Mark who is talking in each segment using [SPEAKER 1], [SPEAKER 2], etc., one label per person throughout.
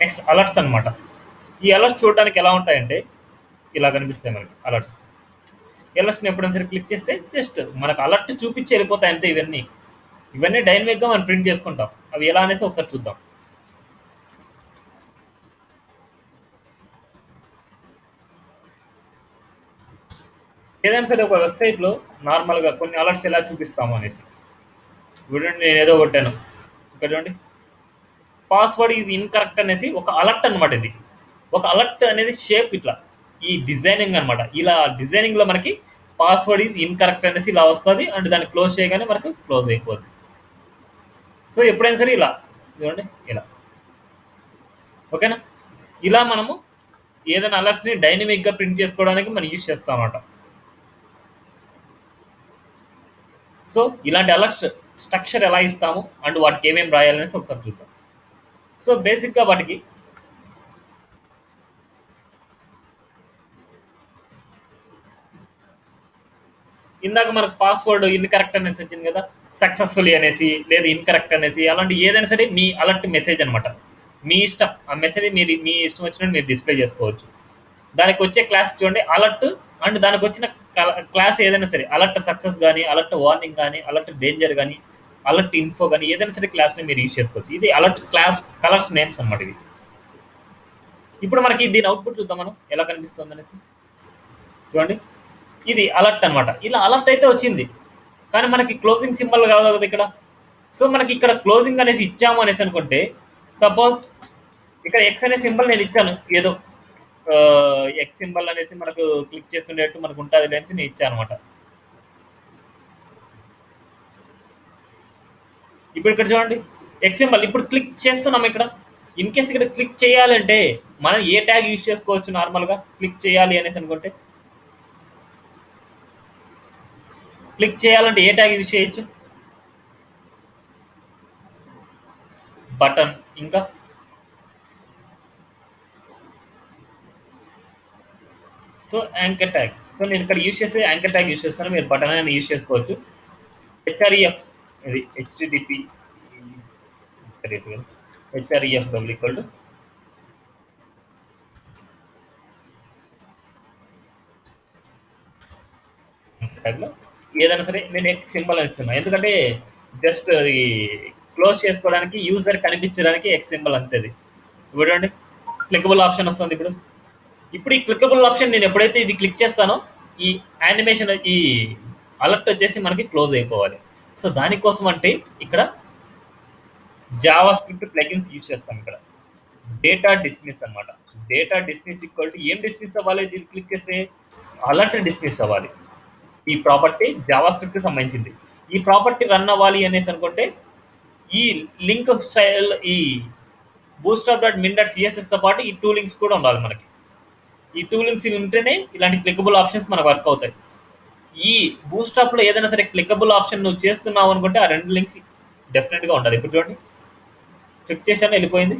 [SPEAKER 1] Next alerts అనమాట. ఈ alerts చూడడానికి ఎలా ఉంటాయంటే ఇలా కనిపిస్తాయి మనకి అలర్ట్స్. అలర్ట్స్ని ఎప్పుడైనా సరే క్లిక్ చేస్తే జస్ట్ మనకు అలర్ట్ చూపించి వెళ్ళిపోతాయి అంతే. ఇవన్నీ డైనమిక్గా మనం ప్రింట్ చేసుకుంటాం. అవి ఎలా అనేసి ఒకసారి చూద్దాం. ఏదైనా సరే ఒక వెబ్సైట్లో నార్మల్గా కొన్ని అలర్ట్స్ ఎలా చూపిస్తాము అనేసి చూడండి. నేను ఏదో కొట్టాను ఇక్కడ చూడండి, పాస్వర్డ్ ఈజ్ ఇన్కరెక్ట్ అనేసి ఒక అలర్ట్ అనమాట. ఇది ఒక అలర్ట్ అనేది షేప్ ఇట్లా ఈ డిజైనింగ్ అనమాట. ఇలా డిజైనింగ్లో మనకి పాస్వర్డ్ ఈజ్ ఇన్కరెక్ట్ అనేసి ఇలా వస్తుంది. అండ్ దాన్ని క్లోజ్ చేయగానే మనకు క్లోజ్ అయిపోద్ది. సో ఎప్పుడైనా సరే ఇలా చూడండి, ఇలా ఓకేనా. ఇలా మనము ఏదైనా అలర్ట్స్ని డైనమిక్గా ప్రింట్ చేసుకోవడానికి మనం యూజ్ చేస్తాం అన్నమాట. సో ఇలాంటి అలర్ట్స్ స్ట్రక్చర్ ఎలా ఇస్తాము అండ్ వాటికి ఏమేమి రాయాలనేసి ఒకసారి చూద్దాం. సో బేసిక్గా వాటికి ఇందాక మనకు పాస్వర్డ్ ఇన్కరెక్ట్ అనేసి వచ్చింది కదా, సక్సెస్ఫుల్లీ అనేసి లేదా ఇన్కరెక్ట్ అనేసి అలాంటి ఏదైనా సరే మీ అలర్ట్ మెసేజ్ అనమాట. మీ ఇష్టం, ఆ మెసేజ్ మీరు మీ ఇష్టం వచ్చినట్టు మీరు డిస్ప్లే చేసుకోవచ్చు. దానికి వచ్చే క్లాస్ చూడండి అలర్ట్. అండ్ దానికి వచ్చిన క్లాస్ ఏదైనా సరే అలర్ట్ సక్సెస్ కానీ, అలర్ట్ వార్నింగ్ కానీ, అలర్ట్ డేంజర్ కానీ, అలర్ట్ ఇన్ఫో కానీ ఏదైనా సరే క్లాస్ని మీరు యూజ్ చేసుకోవచ్చు. ఇది అలర్ట్ క్లాస్ కలర్స్ నేమ్స్ అనమాట ఇవి. ఇప్పుడు మనకి దీని అవుట్పుట్ చూద్దాం మనం ఎలా కనిపిస్తుంది అనేసి. చూడండి, ఇది అలర్ట్ అనమాట. ఇలా అలర్ట్ అయితే వచ్చింది, కానీ మనకి క్లోజింగ్ సింబల్ కాదు కదా ఇక్కడ. సో మనకి ఇక్కడ క్లోజింగ్ అనేసి ఇచ్చాము అనేసి అనుకుంటే, సపోజ్ ఇక్కడ ఎక్స్ అనే సింబల్ నేను ఇచ్చాను, ఏదో ఎక్స్ సింబల్ అనేసి మనకు క్లిక్ చేసుకునేట్టు మనకు ఉంటుంది అనేసి నేను ఇచ్చాను అనమాట. ఇప్పుడు ఇక్కడ చూడండి ఎక్స్ సింబల్ ఇప్పుడు క్లిక్ చేస్తున్నాం ఇక్కడ. ఇన్ కేస్ ఇక్కడ క్లిక్ చేయాలంటే మనం ఏ ట్యాగ్ యూజ్ చేసుకోవచ్చు నార్మల్గా క్లిక్ చేయాలి అనేసి అనుకుంటే. క్లిక్ చేయాలంటే ఏ ట్యాగ్ యూజ్ చేయొచ్చు? బటన్, ఇంకా సో యాంకర్ ట్యాగ్. సో నేను ఇక్కడ యూజ్ చేసే యాంకర్ ట్యాగ్ యూజ్ చేస్తాను, మీరు బటన్ అని యూజ్ చేసుకోవచ్చు. హెచ్ఆర్ఈఎఫ్, ఇది HTTP HREF W equal to ట్యాగ్లో ఏదైనా సరే నేను ఎక్స్ సింబల్ ఇస్తున్నాను, ఎందుకంటే జస్ట్ అది క్లోజ్ చేసుకోవడానికి యూజర్ కనిపించడానికి ఎక్స్ సింబల్ అంతేది. ఇప్పుడు చూడండి క్లికబుల్ ఆప్షన్ వస్తుంది. ఇప్పుడు ఈ క్లికబుల్ ఆప్షన్ నేను ఎప్పుడైతే ఇది క్లిక్ చేస్తానో ఈ యానిమేషన్, ఈ అలర్ట్ వచ్చేసి మనకి క్లోజ్ అయిపోవాలి. సో దానికోసం అంటే ఇక్కడ జావా స్క్రిప్ట్ ప్లగిన్స్ యూజ్ చేస్తాం. ఇక్కడ డేటా డిస్మిస్ అనమాట. డేటా డిస్మిస్ ఈక్వల్ టు ఏం డిస్మిస్ అవ్వాలి? దీన్ని క్లిక్ చేస్తే అలర్ట్ డిస్మిస్ అవ్వాలి. ఈ ప్రాపర్టీ జావా స్క్రిప్ట్కి సంబంధించింది. ఈ ప్రాపర్టీ రన్ అవ్వాలి అనేసి అనుకుంటే ఈ లింక్ స్టైల్, ఈ బూస్ట్రాప్ డాట్ మిన్ డాట్ సిఎస్ఎస్తో పాటు ఈ టూ లింక్స్ కూడా ఉండాలి మనకి. ఈ టూ లింక్స్ ఉంటేనే ఇలాంటి క్లికబుల్ ఆప్షన్స్ మనకు వర్క్ అవుతాయి. ఈ బూస్ట్రాప్లో ఏదైనా సరే క్లికబుల్ ఆప్షన్ నువ్వు చేస్తున్నావు అనుకుంటే ఆ రెండు లింక్స్ డెఫినెట్గా ఉండాలి. ఇప్పుడు చూడండి క్లిక్ చేశాను వెళ్ళిపోయింది.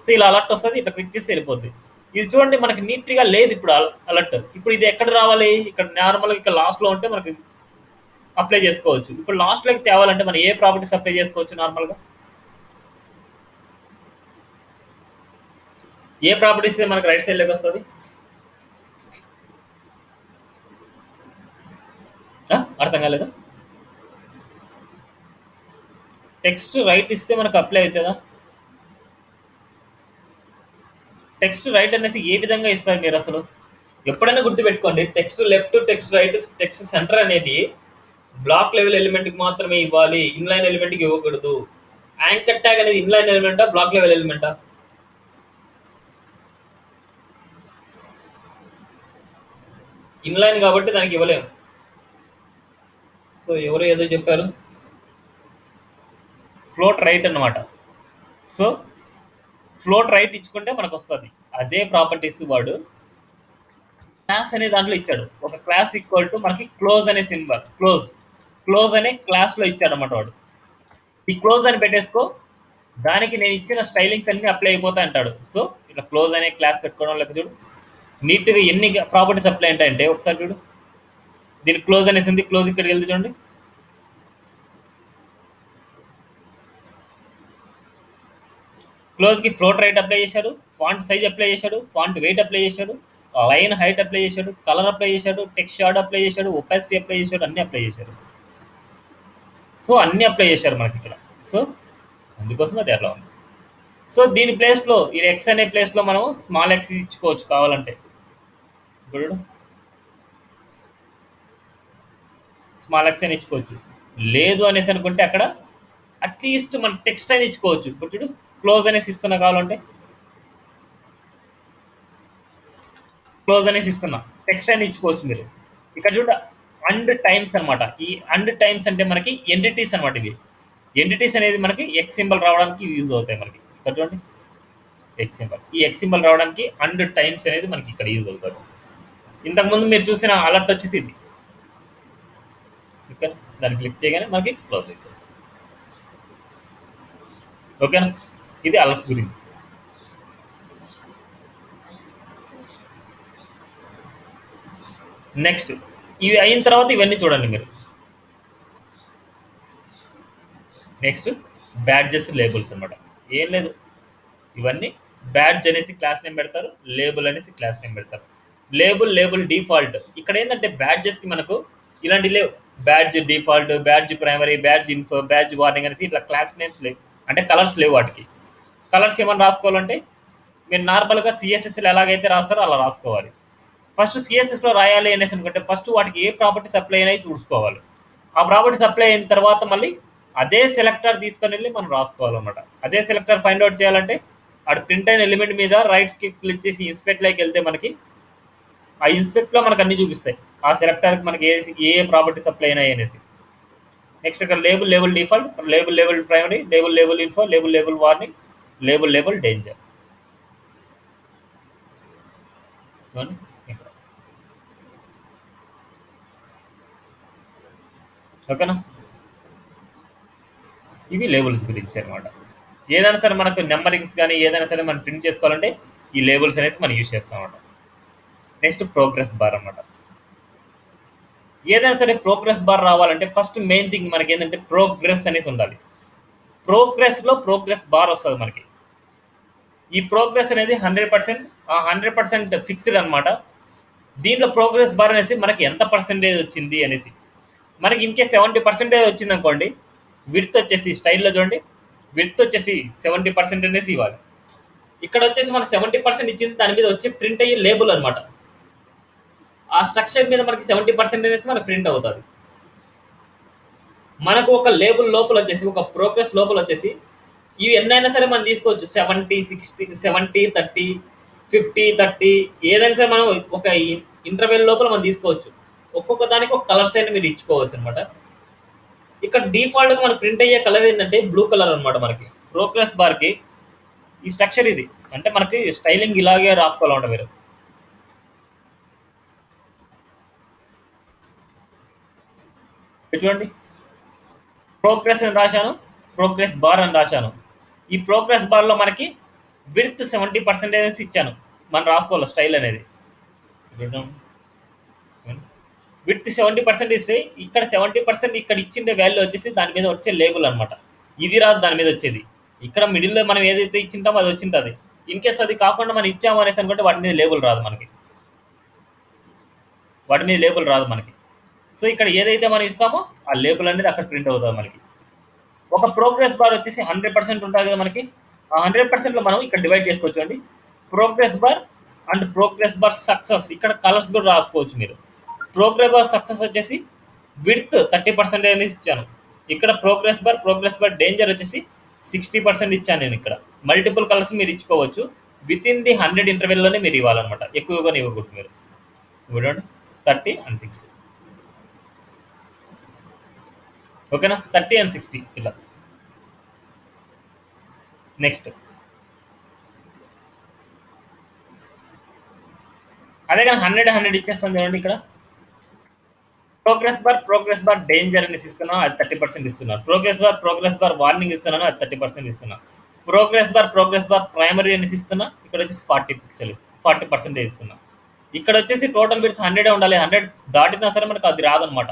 [SPEAKER 1] సో ఇలా అలర్ట్ వస్తుంది, ఇట్లా క్లిక్ చేసి వెళ్ళిపోద్ది. ఇది చూడండి మనకి నీట్గా లేదు ఇప్పుడు అలర్ట్. ఇప్పుడు ఇది ఎక్కడ రావాలి? ఇక్కడ నార్మల్గా ఇక్కడ లాస్ట్లో ఉంటే మనకి అప్లై చేసుకోవచ్చు. ఇప్పుడు లాస్ట్లోకి తేవాలంటే మనం ఏ ప్రాపర్టీస్ అప్లై చేసుకోవచ్చు నార్మల్గా? ఏ ప్రాపర్టీస్ మనకి రైట్ సైడ్లోకి వస్తుంది? అర్థం కాలేదా? టెక్స్ట్ రైట్ ఇస్తే మనకు అప్లై అవుతుందా? టెక్స్ట్ రైట్ అనేసి ఏ విధంగా ఇస్తారు మీరు అసలు? ఎప్పుడైనా గుర్తుపెట్టుకోండి, text left, text right, text centre అనేది బ్లాక్ లెవెల్ ఎలిమెంట్కి మాత్రమే ఇవ్వాలి, ఇన్లైన్ ఎలిమెంట్కి ఇవ్వకూడదు. యాంకర్ ట్యాగ్ అనేది ఇన్లైన్ ఎలిమెంటా, బ్లాక్ లెవెల్ ఎలిమెంటా? ఇన్లైన్ కాబట్టి దానికి ఇవ్వలేము. సో ఎవరు ఏదో చెప్పారు, ఫ్లోట్ రైట్ అన్నమాట. సో ఫ్లోట్ రైట్ ఇచ్చుకుంటే మనకు వస్తుంది. అదే ప్రాపర్టీస్ వాడు క్లాస్ అనే దాంట్లో ఇచ్చాడు. ఒక క్లాస్ ఈక్వల్ టు మనకి క్లోజ్ అనే సింబల్, క్లోజ్ అనే క్లాస్లో ఇచ్చాడు అన్నమాట వాడు. ఈ క్లోజ్ అని పెట్టేసుకో, దానికి నేను ఇచ్చిన స్టైలింగ్స్ అన్ని అప్లై అయిపోతాయి అంటాడు. సో ఇట్లా క్లోజ్ అనే క్లాస్ పెట్టుకోవడం లెక్క చూడు నీట్గా ఎన్ని ప్రాపర్టీస్ అప్లై ఉంటాయంటే ఒకసారి చూడు. దీనికి క్లోజ్ అనేసి ఉంది, క్లోజ్ ఇక్కడికి వెళ్తే చూడండి. క్లోజ్కి ఫ్లోట్ రైట్ అప్లై చేశాడు, ఫాంట్ సైజ్ అప్లై చేశాడు, ఫాంట్ వెయిట్ అప్లై చేశాడు, లైన్ హైట్ అప్లై చేశాడు, కలర్ అప్లై చేశాడు, టెక్స్ట్ షార్ట్ అప్లై చేశాడు, ఒపాసిటీ అప్లై చేశాడు, అన్నీ అప్లై చేశాడు. సో అన్నీ అప్లై చేశారు మనకి ఇక్కడ. సో అందుకోసం అది అట్లా ఉంది. సో దీని ప్లేస్లో ఈ ఎక్స్ అనే ప్లేస్లో మనం స్మాల్ ఎక్స్ ఇచ్చుకోవచ్చు కావాలంటే. ఇప్పుడు స్మాల్ ఎక్స్ అని ఇచ్చుకోవచ్చు. లేదు అనేసి అనుకుంటే అక్కడ అట్లీస్ట్ మన టెక్స్ట్ అని ఇచ్చుకోవచ్చు. ఇప్పుడు చూడు క్లోజ్ అనేసి ఇస్తున్నా, కావాలంటే క్లోజ్ అనేసి ఇస్తున్నా, టెక్స్ట్ అని ఇచ్చుకోవచ్చు మీరు. ఇక్కడ చూడ అండ్ టైమ్స్ అనమాట. ఈ అండ్ టైమ్స్ అంటే మనకి ఎంటిటీస్ అనమాట. ఇవి ఎంటిటీస్ అనేది మనకి ఎక్స్ సింబల్ రావడానికి యూజ్ అవుతాయి మనకి. ఇక్కడ చూడండి ఎక్స్ సింబల్, ఈ ఎక్స్ సింబల్ రావడానికి అండ్ టైమ్స్ అనేది మనకి ఇక్కడ యూజ్ అవుతుంది. ఇంతకుముందు మీరు చూసిన అలర్ట్ వచ్చేసి ఇది. ఓకేనా, దాన్ని క్లిక్ చేయగానే మనకి క్లోజ్ అవుతుంది. ఓకేనా, ఇది అలర్ట్స్ గురించి. నెక్స్ట్ ఇవి అయిన తర్వాత ఇవన్నీ చూడండి మీరు. నెక్స్ట్ బ్యాడ్జెస్ లేబుల్స్ అనమాట. ఏం లేదు, ఇవన్నీ బ్యాడ్జ్ అనేసి క్లాస్ నేమ్ పెడతారు, లేబుల్ అనేసి క్లాస్ నేమ్ పెడతారు. Label default. ఇక్కడ ఏంటంటే బ్యాడ్జెస్కి మనకు ఇలాంటి లేవు. Badge default, badge primary, badge info, badge warning అనేసి ఇట్లా క్లాస్ నేమ్స్ లేవు. అంటే కలర్స్ లేవు వాటికి. కలర్స్ ఏమైనా రాసుకోవాలంటే మీరు నార్మల్గా సిఎస్ఎస్లో ఎలాగైతే రాస్తారో అలా రాసుకోవాలి. ఫస్ట్ సిఎస్ఎస్లో రాయాలి అనేసి అనుకుంటే ఫస్ట్ వాటికి ఏ ప్రాపర్టీస్ అప్లై అయినాయి చూసుకోవాలి. ఆ ప్రాపర్టీస్ అప్లై అయిన తర్వాత మళ్ళీ అదే సెలెక్టర్ తీసుకొని వెళ్ళి మనం రాసుకోవాలన్నమాట. అదే సెలెక్టర్ ఫైండ్ అవుట్ చేయాలంటే అక్కడ ప్రింట్ అయిన ఎలిమెంట్ మీద రైట్స్కి క్లిక్ చేసి ఇన్స్పెక్ట్లోకి వెళ్తే మనకి ఆ ఇన్స్పెక్ట్లో మనకు అన్నీ చూపిస్తాయి. ఆ సెలెక్టర్కి మనకి ఏ ప్రాపర్టీస్ అప్లై అయినాయి అనేసి. నెక్స్ట్ ఇక్కడ label default, label primary, label info, label warning, label danger. ఓకేనా, ఇవి లేబుల్స్ గురించి అనమాట. ఏదైనా సరే మనకు నెంబరింగ్స్ కానీ ఏదైనా సరే మనం ప్రింట్ చేసుకోవాలంటే ఈ లేబుల్స్ అనేది మనం యూజ్ చేస్తాం అన్నమాట. నెక్స్ట్ ప్రోగ్రెస్ బార్ అన్నమాట. ఏదైనా సరే ప్రోగ్రెస్ బార్ రావాలంటే ఫస్ట్ మెయిన్ థింగ్ మనకి ఏంటంటే ప్రోగ్రెస్ అనేసి ఉండాలి. ప్రోగ్రెస్లో ప్రోగ్రెస్ బార్ వస్తుంది మనకి. ఈ ప్రోగ్రెస్ అనేది 100%, ఆ 100% ఫిక్స్డ్ అనమాట. దీంట్లో ప్రోగ్రెస్ బార్ అనేసి మనకి ఎంత పర్సెంటేజ్ వచ్చింది అనేసి. మనకి ఇంకే 70% వచ్చింది అనుకోండి, విడ్త్ వచ్చేసి స్టైల్లో చూడండి, విడ్త్ వచ్చేసి 70% అనేసి ఇవ్వాలి. ఇక్కడ వచ్చేసి మన 70% ఇచ్చింది, దాని మీద వచ్చి ప్రింట్ అయ్యే లేబుల్ అనమాట. ఆ స్ట్రక్చర్ మీద మనకి 70% అనేసి మనకు ప్రింట్ అవుతుంది. మనకు ఒక లేబుల్ లోపల వచ్చేసి, ఒక ప్రోగ్రెస్ లోపల వచ్చేసి ఇవి ఎన్నైనా సరే మనం తీసుకోవచ్చు. 70, 60, 70, 30, 50, 30 ఏదైనా సరే మనం ఒక ఇంటర్వెల్ లోపల మనం తీసుకోవచ్చు. ఒక్కొక్క దానికి ఒక కలర్స్ అయినా మీరు ఇచ్చుకోవచ్చు అనమాట. ఇక్కడ డిఫాల్ట్గా మనకు ప్రింట్ అయ్యే కలర్ ఏంటంటే బ్లూ కలర్ అనమాట. మనకి ప్రోగ్రెస్ బార్కి ఈ స్ట్రక్చర్ ఇది. అంటే మనకి స్టైలింగ్ ఇలాగే రాసుకోవాలంట మీరు. చూడండి, ప్రోగ్రెస్ అని రాశాను, ప్రోగ్రెస్ బార్ అని రాశాను. ఈ ప్రోగ్రెస్ బార్లో మనకి విడ్త్ 70% ఇచ్చాను. మనం రాసుకోవాలి స్టైల్ అనేది. విడ్త్ 70% ఇస్తే ఇక్కడ 70% ఇక్కడ ఇచ్చిండే వాల్యూ వచ్చేసి దాని మీద వచ్చే లేబుల్ అనమాట. ఇది రాదు దాని మీద వచ్చేది. ఇక్కడ మిడిల్లో మనం ఏదైతే ఇచ్చింటామో అది వచ్చింటుంది. ఇన్ కేస్ అది కాకుండా మనం ఇచ్చాము అనేసి అనుకుంటే వాటి మీద లేబుల్ రాదు మనకి. సో ఇక్కడ ఏదైతే మనం ఇస్తామో ఆ లేబుల్ అనేది అక్కడ ప్రింట్ అవుతుంది మనకి. ఒక ప్రోగ్రెస్ బార్ వచ్చేసి 100% ఉంటుంది కదా మనకి. ఆ 100%లో మనం ఇక్కడ డివైడ్ చేసుకోవచ్చు అండి. Progress bar and progress bar success, ఇక్కడ కలర్స్ కూడా రాసుకోవచ్చు మీరు. ప్రోగ్రెస్ బార్ సక్సెస్ వచ్చేసి విడ్త్ 30% అనేసి ఇచ్చాను. ఇక్కడ ప్రోగ్రెస్ బార్ డేంజర్ వచ్చేసి 60% ఇచ్చాను నేను. ఇక్కడ మల్టిపుల్ కలర్స్ మీరు ఇచ్చుకోవచ్చు. విత్ ఇన్ ది 100 ఇంటర్వెల్లోనే మీరు ఇవ్వాలన్నమాట. ఎక్కువగా ఇవ్వకూడదు మీరు. చూడండి 30 and 60. ఓకేనా, 30 and 60 ఇలా. నెక్స్ట్ అదే కానీ 100 ఇచ్చేస్తాను చూడండి. ఇక్కడ ప్రోగ్రెస్ బార్ డేంజర్ అనేసి ఇస్తున్నాను, అది 30% ఇస్తున్నాను. ప్రోగ్రెస్ బార్ వార్నింగ్ ఇస్తున్నాను, అది 30% ఇస్తున్నాను. ప్రోగ్రెస్ బార్ ప్రైమరీ అనేసి ఇస్తున్నా, ఇక్కడ వచ్చేసి 40% ఇస్తున్నా. ఇక్కడ వచ్చేసి టోటల్ విడ్త్ 100 ఉండాలి. 100 దాటినా సరే మనకు అది రాదనమాట.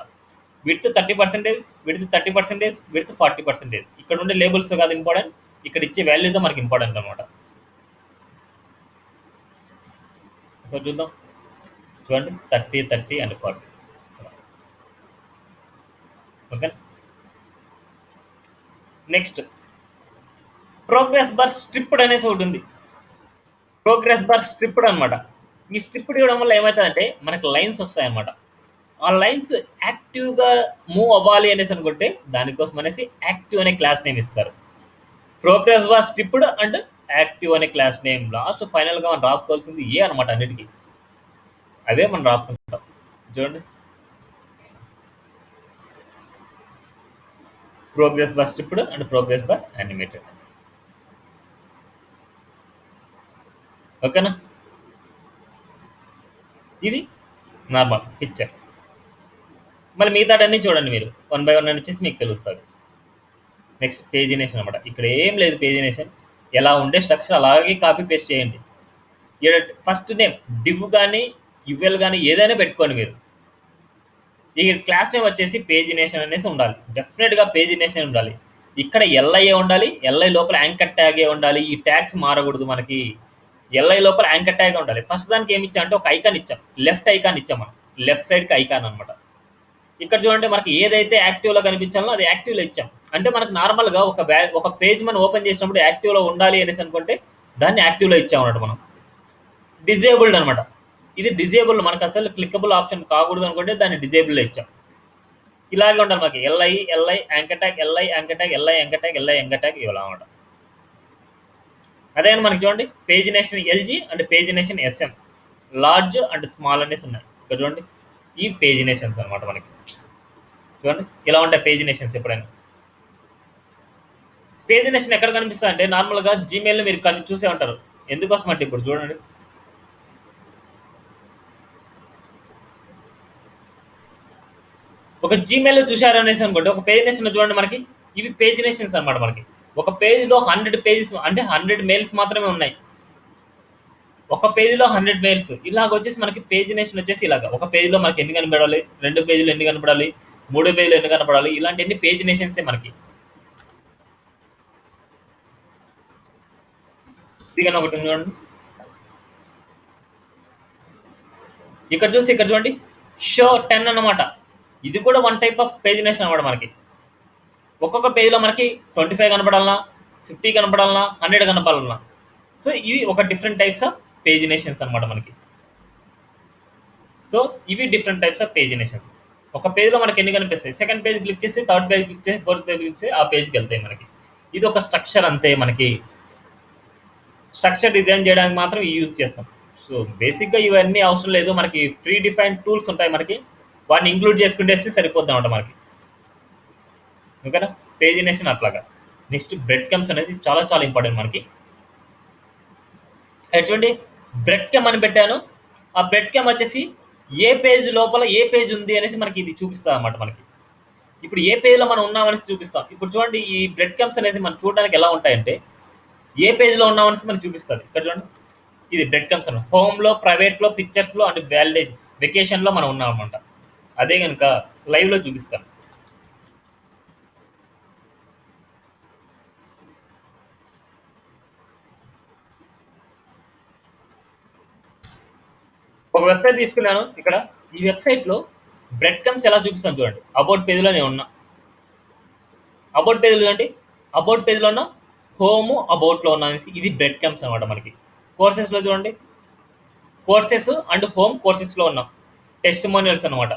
[SPEAKER 1] Width 30%, width 30%, width 40%. ఇక్కడ ఉండే లేబుల్స్ కాదు ఇంపార్టెంట్, ఇక్కడ ఇచ్చే వాల్యూతో మనకి ఇంపార్టెంట్ అనమాట. సో చూద్దాం, చూడండి 30, 30 and 40. Okay, next progress bar stripped అనేసి ఒకటి ఉంది. ప్రోగ్రెస్ బార్ స్ట్రిప్డ్ అనమాట. ఈ స్ట్రిప్డ్ ఇవ్వడం వల్ల ఏమవుతుందంటే మనకు లైన్స్ వస్తాయన్నమాట. ఆ లైన్స్ యాక్టివ్గా మూవ్ అవ్వాలి అనేసి అనుకుంటే దానికోసం అనేసి యాక్టివ్ అనే క్లాస్ నేమ్ ఇస్తారు. Progress bar stripped and active అనే క్లాస్ నేమ్. లాస్ట్ ఫైనల్గా మనం రాసుకోవాల్సింది ఏ అనమాట. అన్నిటికీ అవే మనం రాసుకుంటాం. చూడండి, progress bar stripped and progress bar animated. ఓకేనా, ఇది నార్మల్ పిక్చర్. మళ్ళీ మిగతాటన్నీ చూడండి మీరు, 1 by 1 అని వచ్చేసి మీకు తెలుస్తుంది. నెక్స్ట్ పేజినేషన్ అనమాట. ఇక్కడ ఏం లేదు, పేజినేషన్ ఎలా ఉండే స్ట్రక్చర్ అలాగే కాపీ పేస్ట్ చేయండి. ఇక్కడ ఫస్ట్ నేమ్ డివ్ కానీ యువెల్ కానీ ఏదైనా పెట్టుకోండి మీరు. ఈ క్లాస్ నేమ్ వచ్చేసి పేజినేషన్ అనేసి ఉండాలి. డెఫినెట్గా పేజినేషన్ ఉండాలి. ఇక్కడ ఎల్ఐఏ ఉండాలి, ఎల్ఐ లోపల యాంకర్ ట్యాగే ఉండాలి. ఈ ట్యాగ్స్ మారకూడదు మనకి. ఎల్ఐ లోపల యాంకర్ ట్యాగ్ ఉండాలి. ఫస్ట్ దానికి ఏమి ఇచ్చాం అంటే ఒక ఐకాన్ ఇచ్చాం, లెఫ్ట్ ఐకాన్ ఇచ్చాం మనం, లెఫ్ట్ సైడ్కి ఐకాన్ అనమాట. ఇక్కడ చూడండి, మనకి ఏదైతే యాక్టివ్లో కనిపించాలో అది యాక్టివ్లో ఇచ్చాం. అంటే మనకు నార్మల్గా ఒక పేజ్ మనం ఓపెన్ చేసినప్పుడు యాక్టివ్లో ఉండాలి అనేసి అనుకుంటే దాన్ని యాక్టివ్లో ఇచ్చాం అన్నమాట మనం. డిజేబుల్డ్ అనమాట, ఇది డిజేబుల్, మనకు అసలు క్లిక్కబుల్ ఆప్షన్ కాకూడదు అనుకుంటే దాన్ని డిజేబుల్లో ఇచ్చాం. ఇలాగే ఉండాలి మనకి. LI LI anchor tag, LI anchor tag, LI anchor tag, LI anchor tag ఇవ్వాలి అనమాట. అదే మనకి చూడండి, pagination LG and pagination SM, large and small అనేసి ఉన్నాయి. ఇక్కడ చూడండి, ఈ పేజినేషన్స్ అనమాట మనకి. చూడండి ఇలా ఉంటాయి పేజినేషన్స్. ఎప్పుడైనా పేజినేషన్ ఎక్కడ కనిపిస్తుంది అంటే నార్మల్గా జీమెయిల్లో మీరు చూసే ఉంటారు. ఎందుకోసం అంటే ఇప్పుడు చూడండి, ఒక జీమెయిల్లో చూశారు అనేసి అనుకోండి, ఒక పేజినేషన్ చూడండి మనకి. ఇవి పేజినేషన్స్ అనమాట మనకి. ఒక పేజ్లో 100 పేజెస్ అంటే 100 మెయిల్స్ మాత్రమే ఉన్నాయి. ఒక పేజీలో 100 మెయిల్స్. ఇలాగ వచ్చేసి మనకి పేజినేషన్ వచ్చేసి ఇలాగ ఒక పేజీలో మనకి ఎన్ని కనపడాలి, 2 పేజీలు ఎన్ని కనపడాలి, 3 పేజీలు ఎన్ని కనపడాలి, ఇలాంటి ఎన్ని పేజినేషన్సే మనకి. ఇదిగా ఒకటి చూడండి, ఇక్కడ చూసి ఇక్కడ చూడండి, షో 10 అన్నమాట. ఇది కూడా వన్ టైప్ ఆఫ్ పేజినేషన్ అనమాట మనకి. ఒక్కొక్క పేజీలో మనకి 25 కనపడాలన్నా, 50 కనపడాలన్నా, 100 కనపడాలన్నా. సో ఇవి ఒక డిఫరెంట్ టైప్స్ ఆఫ్ పేజినేషన్స్ అనమాట మనకి. సో ఇవి డిఫరెంట్ టైప్స్ ఆఫ్ పేజినేషన్స్. ఒక పేజ్లో మనకి ఎన్ని కనిపిస్తాయి, సెకండ్ పేజ్ క్లిక్ చేసి, థర్డ్ పేజ్ క్లిక్ చేసి, ఫోర్త్ పేజ్ క్లిక్ చేసి ఆ పేజ్కి వెళ్తాయి మనకి. ఇది ఒక స్ట్రక్చర్ అంతే మనకి. స్ట్రక్చర్ డిజైన్ చేయడానికి మాత్రం యూజ్ చేస్తాం. సో బేసిక్గా ఇవన్నీ అవసరం లేదు మనకి. ప్రీ డిఫైన్డ్ టూల్స్ ఉంటాయి మనకి, వాటిని ఇంక్లూడ్ చేసుకుంటేస్తే సరిపోద్దాం అనమాట మనకి. ఓకేనా, పేజినేషన్ అట్లాగా. నెక్స్ట్ బ్రెడ్ కమ్స్ అనేది చాలా చాలా ఇంపార్టెంట్ మనకి. ఎటువంటి బ్రెడ్ కమ్ అని పెట్టాను. ఆ బ్రెడ్ కమ్ వచ్చేసి ఏ పేజ్ లోపల ఏ పేజ్ ఉంది అనేసి మనకి ఇది చూపిస్తుంది అనమాట మనకి. ఇప్పుడు ఏ పేజ్లో మనం ఉన్నామనేసి చూపిస్తాం. ఇప్పుడు చూడండి, ఈ బ్రెడ్ కమ్స్ అనేది మనం చూడడానికి ఎలా ఉంటాయంటే ఏ పేజ్లో ఉన్నామనేసి మనకి చూపిస్తుంది. ఇక్కడ చూడండి, ఇది బ్రెడ్ కమ్స్ అన్న హోమ్లో, ప్రైవేట్లో, పిక్చర్స్లో అండ్ వ్యాలిడేషన్ వెకేషన్లో మనం ఉన్నాం అనమాట. అదే కనుక లైవ్లో చూపిస్తాను. ఒక వెబ్సైట్ తీసుకున్నాను. ఇక్కడ ఈ వెబ్సైట్లో బ్రెడ్ కమ్స్ ఎలా చూపిస్తాను చూడండి. అబౌట్ పేజ్లో నేను ఉన్నా. అబౌట్ పేజ్లో చూడండి, అబౌట్ పేజ్లో ఉన్నా, హోము అబౌట్లో ఉన్నా. ఇది బ్రెడ్ కమ్స్ అనమాట మనకి. కోర్సెస్లో చూడండి, కోర్సెస్ అండ్ హోమ్ కోర్సెస్లో ఉన్నాం. టెస్టిమోనియల్స్ అనమాట,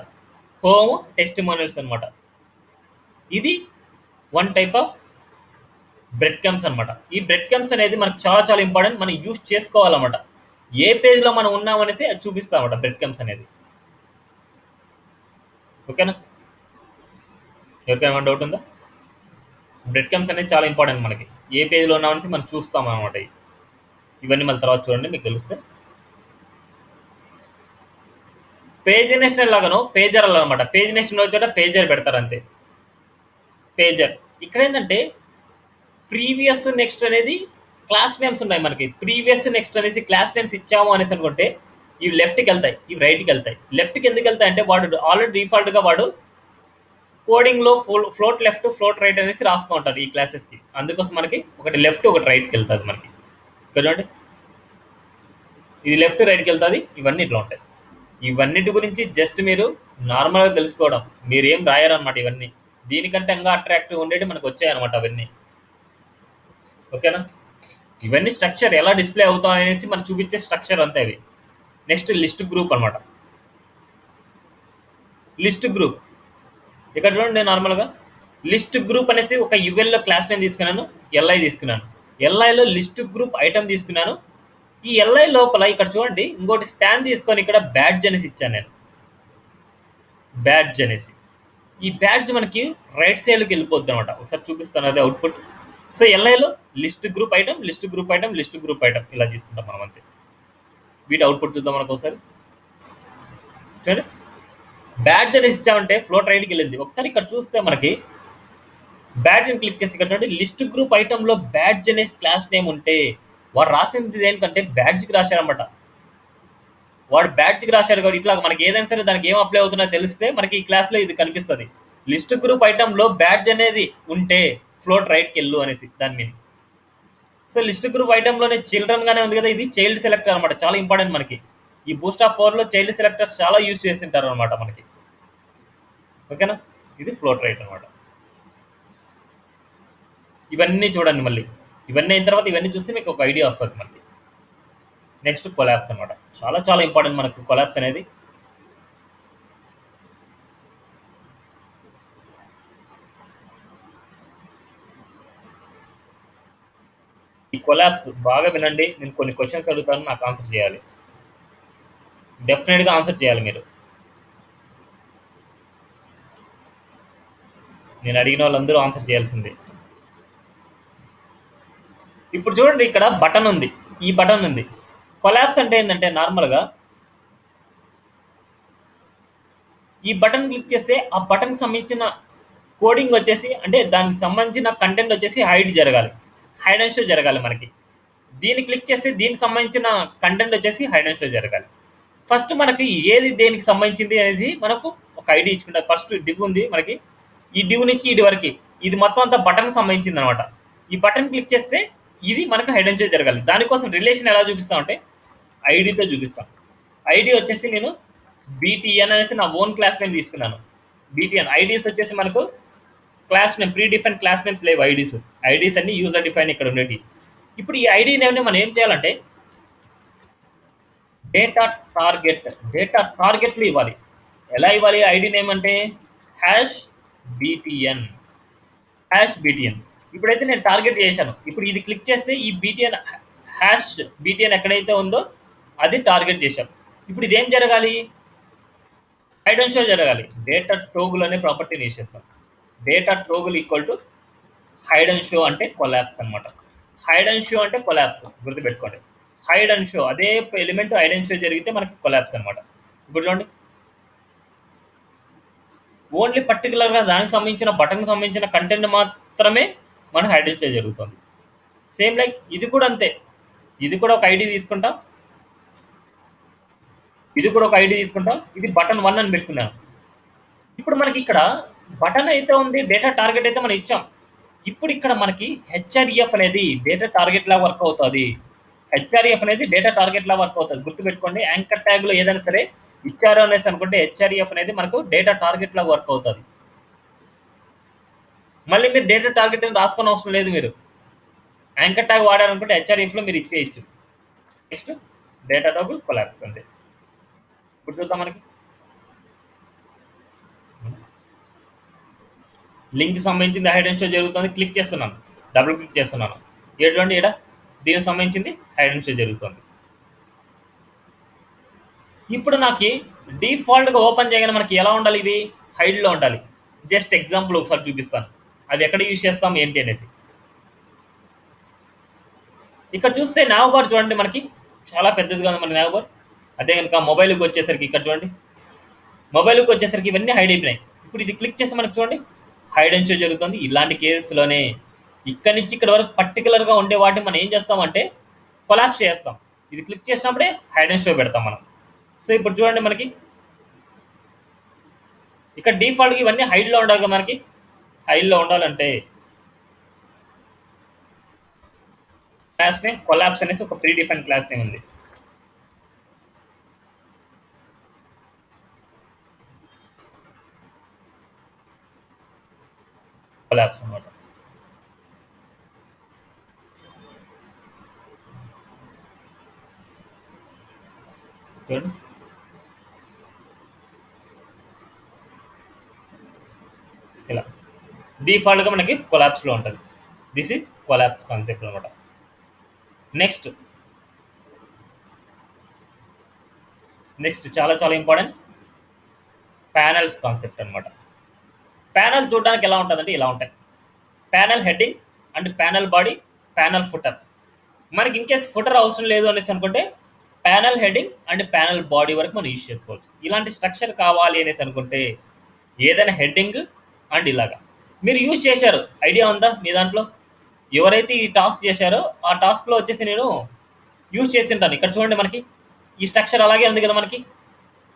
[SPEAKER 1] హోమ్ టెస్టిమోనియల్స్ అనమాట. ఇది one type of bread comes అనమాట. ఈ బ్రెడ్ కమ్స్ అనేది మనకు చాలా చాలా ఇంపార్టెంట్, మనం యూజ్ చేసుకోవాలన్నమాట. ఏ పేజ్లో మనం ఉన్నామనేసి అది చూపిస్తామన్నమాట బ్రెడ్ కమ్స్ అనేది. ఓకేనా, ఎవరికైనా డౌట్ ఉందా? బ్రెడ్ కమ్స్ అనేది చాలా ఇంపార్టెంట్ మనకి. ఏ పేజ్లో ఉన్నామనేసి మనం చూస్తాం అనమాట. ఇవన్నీ మళ్ళీ తర్వాత చూడండి, మీకు తెలుస్తే. పేజినేషన్ లాగాను పేజర్ అనమాట. పేజినేషన్ చోట పేజర్ పెడతారు అంతే, పేజర్. ఇక్కడ ఏంటంటే ప్రీవియస్ నెక్స్ట్ అనేది క్లాస్ నేమ్స్ ఉన్నాయి మనకి. ప్రీవియస్ నెక్స్ట్ అనేసి క్లాస్ నేమ్స్ ఇచ్చాము అనేసి అనుకుంటే ఇవి లెఫ్ట్కి వెళ్తాయి, ఇవి రైట్కి వెళ్తాయి. లెఫ్ట్కి ఎందుకు వెళ్తాయి అంటే వాడు ఆల్రెడీ డిఫాల్ట్గా వాడు కోడింగ్లో ఫ్లోట్ లెఫ్ట్ ఫ్లోట్ రైట్ అనేసి రాసుకుంటారు ఈ క్లాసెస్కి. అందుకోసం మనకి ఒకటి లెఫ్ట్ ఒకటి రైట్కి వెళ్తుంది మనకి. ఇక్కడ చూడండి, ఇది లెఫ్ట్ రైట్కి వెళ్తుంది, ఇవన్నీ ఇట్లా ఉంటాయి. ఇవన్నిటి గురించి జస్ట్ మీరు నార్మల్గా తెలుసుకోవడం, మీరేం రాయారనమాట ఇవన్నీ. దీనికంటే ఇంకా అట్రాక్టివ్ ఉండేవి మనకు వచ్చాయన్నమాట అవన్నీ. ఓకేనా? ఇవన్నీ స్ట్రక్చర్ ఎలా డిస్ప్లే అవుతాయి అనేసి మనం చూపించే స్ట్రక్చర్ అంతే అవి. నెక్స్ట్ లిస్ట్ గ్రూప్ అనమాట. లిస్ట్ గ్రూప్ ఇక్కడ చూడండి, నార్మల్గా లిస్ట్ గ్రూప్ అనేసి ఒక యుఎల్లో క్లాస్ నేమ్ తీసుకున్నాను, ఎల్ఐ తీసుకున్నాను. ఎల్ఐలో లిస్ట్ గ్రూప్ ఐటమ్ తీసుకున్నాను. ఈ ఎల్ఐ లోపల ఇక్కడ చూడండి ఇంకోటి స్పాన్ తీసుకొని ఇక్కడ బ్యాడ్జ్ అనేసి ఇచ్చాను నేను. బ్యాడ్జ్ అనేసి ఈ బ్యాడ్జ్ మనకి రైట్ సైడ్కి వెళ్ళిపోద్ది అనమాట. ఒకసారి చూపిస్తాను అదే అవుట్పుట్. సో ఎల్ఐలో list group item, list group item, list group item ఇలా తీసుకుంటాం మనం అంతే. వీటి అవుట్పుట్ చూద్దాం మనకు ఒకసారి. చూడండి, బ్యాడ్జ్ అనేసి ఇచ్చామంటే ఫ్లోట్ రైట్కి వెళ్ళింది. ఒకసారి ఇక్కడ చూస్తే మనకి బ్యాడ్జ్ని క్లిక్ చేసి ఇక్కడ చూడండి, లిస్ట్ గ్రూప్ ఐటంలో బ్యాడ్జ్ అనేసి క్లాస్ నేమ్ ఉంటే వాడు రాసింది దేనికంటే బ్యాడ్జ్కి రాశారనమాట. వాడు బ్యాడ్జ్కి రాశాడు కాబట్టి ఇట్లా మనకి ఏదైనా సరే దానికి ఏం అప్లై అవుతుందో తెలిస్తే మనకి ఈ క్లాస్లో ఇది కనిపిస్తుంది. లిస్ట్ గ్రూప్ ఐటంలో బ్యాడ్జ్ అనేది ఉంటే ఫ్లోట్ రైట్కి వెళ్ళు అనేసి దాని మీనింగ్. సో లిస్ట్ గ్రూప్ ఐటంలోనే చిల్డ్రన్ గానే ఉంది కదా, ఇది చైల్డ్ సెలెక్టర్ అనమాట. చాలా ఇంపార్టెంట్ మనకి. ఈ బూస్ట్ ఆఫ్ 4లో చైల్డ్ సెలెక్టర్స్ చాలా యూజ్ చేసింటారు అనమాట మనకి. ఓకేనా? ఇది ఫ్లోట్ రైట్ అనమాట. ఇవన్నీ చూడండి మళ్ళీ. ఇవన్నీ అయిన తర్వాత ఇవన్నీ చూస్తే మీకు ఒక ఐడియా వస్తుంది మనకి. నెక్స్ట్ కొలాప్స్ అనమాట. చాలా చాలా ఇంపార్టెంట్ మనకు కొలాప్స్ అనేది. ఈ కొలాప్స్ బాగా వినండి. నేను కొన్ని క్వశ్చన్స్ అడుగుతాను, నాకు ఆన్సర్ చేయాలి. డెఫినెట్గా ఆన్సర్ చేయాలి మీరు. నేను అడిగిన వాళ్ళందరూ ఆన్సర్ చేయాల్సిందే. ఇప్పుడు చూడండి, ఇక్కడ బటన్ ఉంది, ఈ బటన్ ఉంది. కొలాప్స్ అంటే ఏంటంటే నార్మల్గా ఈ బటన్ క్లిక్ చేస్తే ఆ బటన్కి సంబంధించిన కోడింగ్ వచ్చేసి, అంటే దానికి సంబంధించిన కంటెంట్ వచ్చేసి హైడ్ జరగాలి, హైడ్ అండ్ షో జరగాలి మనకి. దీన్ని క్లిక్ చేస్తే దీనికి సంబంధించిన కంటెంట్ వచ్చేసి హైడ్ అండ్ షో జరగాలి. ఫస్ట్ మనకి ఏది దేనికి సంబంధించింది అనేది మనకు ఒక ఐడి ఇచ్చుకుంటాం. ఫస్ట్ డివ్ ఉంది మనకి, ఈ డివ్ నుంచి ఇది వరకు ఇది మొత్తం అంతా బటన్కి సంబంధించింది అనమాట. ఈ బటన్ క్లిక్ చేస్తే ఇది మనకు హైడ్ అండ్ షో జరగాలి. దానికోసం రిలేషన్ ఎలా చూపిస్తాం అంటే ఐడితో చూపిస్తాం. ఐడి వచ్చేసి నేను బీటీఎన్ అనేసి నా ఓన్ క్లాస్ నేమ్ తీసుకున్నాను. బీటీఎన్ ఐడీస్ వచ్చేసి మనకు class name, pre define class names లేవు ఐడీస్. ఐడీస్ అన్ని యూజర్ డిఫైన్ ఇక్కడ ఉండేవి. ఇప్పుడు ఈ ఐడి నేమ్ని మనం ఏం చేయాలంటే డేటా టార్గెట్లు ఇవ్వాలి. ఎలా ఇవ్వాలి ఐడి నేమ్ అంటే హ్యాష్ బీటీఎన్. ఇప్పుడైతే నేను టార్గెట్ చేశాను. ఇప్పుడు ఇది క్లిక్ చేస్తే ఈ బీటీఎన్ హ్యాష్ బీటీఎన్ ఎక్కడైతే ఉందో అది టార్గెట్ చేశాం. ఇప్పుడు ఇదేం జరగాలి? హైడ్ అండ్ షో జరగాలి. డేటా టోగుల్ అనే ప్రాపర్టీని యూజ్ చేస్తాం. Data toggle equal to hide and show అంటే కొలాప్స్ అనమాట. హైడ్ అండ్ షో అంటే కొలాప్స్, గుర్తుపెట్టుకోండి. హైడ్ అండ్ షో అదే ఎలిమెంట్ హైడ్ అండ్ షో జరిగితే మనకి కొలాప్స్ అనమాట. ఇప్పుడు చూడండి, ఓన్లీ పర్టికులర్గా దానికి సంబంధించిన బటన్కి సంబంధించిన కంటెంట్ మాత్రమే మనకి హైడ్ అండ్ షో జరుగుతుంది. సేమ్ లైక్ ఇది కూడా అంతే. ఇది కూడా ఒక ఐడి తీసుకుంటాం, ఇది బటన్ 1 అని పెట్టుకున్నాను. ఇప్పుడు మనకి ఇక్కడ బటన్ అయితే ఉంది, డేటా టార్గెట్ అయితే మనం ఇచ్చాం. ఇప్పుడు ఇక్కడ మనకి హెచ్ఆర్ఈఎఫ్ అనేది డేటా టార్గెట్ లా వర్క్ అవుతుంది. గుర్తుపెట్టుకోండి. యాంకర్ ట్యాగ్లో ఏదైనా సరే ఇచ్చారు అనేసి అనుకుంటే హెచ్ఆర్ఈఎఫ్ అనేది మనకు డేటా టార్గెట్ లా వర్క్ అవుతుంది. మళ్ళీ మీరు డేటా టార్గెట్ అని రాసుకునే అవసరం లేదు. మీరు యాంకర్ ట్యాగ్ వాడారనుకుంటే హెచ్ఆర్ఈఎఫ్లో మీరు ఇచ్చేయచ్చు. నెక్స్ట్ డేటా టాగుల్ కొలాప్స్ అంతే. ఇప్పుడు చూద్దాం, మనకి లింక్ సంబంధించింది హైడ్ అండ్ షో జరుగుతుంది. క్లిక్ చేస్తున్నాను, డబుల్ క్లిక్ చేస్తున్నాను. ఎటువంటి ఇక్కడ దీనికి సంబంధించింది హైడ్ అండ్ షో జరుగుతుంది. ఇప్పుడు నాకు డిఫాల్ట్గా ఓపెన్ చేయగానే మనకి ఎలా ఉండాలి? ఇది హైడ్లో ఉండాలి. జస్ట్ ఎగ్జాంపుల్ ఒకసారి చూపిస్తాను, అది ఎక్కడ యూజ్ చేస్తాం ఏంటి అనేసి. ఇక్కడ చూస్తే నావ్ బార్ చూడండి, మనకి చాలా పెద్దదిగా ఉంది మన నావ్ బార్. అదే కనుక మొబైల్కి వచ్చేసరికి ఇక్కడ చూడండి, మొబైల్కి వచ్చేసరికి ఇవన్నీ హైడ్ అయిపోయినాయి. ఇప్పుడు ఇది క్లిక్ చేసి మనకి చూడండి హైడ్ అండ్ షో జరుగుతుంది. ఇలాంటి కేసెస్లోనే ఇక్కడ నుంచి ఇక్కడ వరకు పర్టికులర్గా ఉండే వాటిని మనం ఏం చేస్తామంటే కొలాప్స్ చేస్తాం. ఇది క్లిక్ చేసినప్పుడే హైడ్ అండ్ షో పెడతాం మనం. సో ఇప్పుడు చూడండి, మనకి ఇక్కడ డిఫాల్ట్గా ఇవన్నీ హైడ్లో ఉండాలి కదా మనకి. హైడ్లో ఉండాలంటే క్లాస్ నేమ్ కొలాప్స్ అనేసి ఒక ప్రీ డిఫైన్ క్లాస్ నేమ్ ఉంది. కొలాప్స్ అనమాట. చూడండి ఇలా డిఫాల్ట్గా మనకి కొలాప్స్లో ఉంటుంది. దిస్ ఈజ్ కొలాప్స్ కాన్సెప్ట్ అనమాట. నెక్స్ట్ చాలా చాలా ఇంపార్టెంట్ ప్యానల్స్ కాన్సెప్ట్ అనమాట. ప్యానల్ చూడడానికి ఎలా ఉంటుందంటే ఇలా ఉంటాయి. Panel heading and panel body, panel footer. మనకి ఇన్ కేస్ ఫుటర్ అవసరం లేదు అనేసి అనుకుంటే panel heading and panel body వరకు మనం యూజ్ చేసుకోవచ్చు. ఇలాంటి స్ట్రక్చర్ కావాలి అనేసి అనుకుంటే ఏదైనా హెడ్డింగ్ అండ్ ఇలాగా మీరు యూజ్ చేశారు, ఐడియా ఉందా మీ దాంట్లో? ఎవరైతే ఈ టాస్క్ చేశారో ఆ టాస్క్లో వచ్చేసి నేను యూజ్ చేసి ఉంటాను. ఇక్కడ చూడండి మనకి ఈ స్ట్రక్చర్ అలాగే ఉంది కదా మనకి.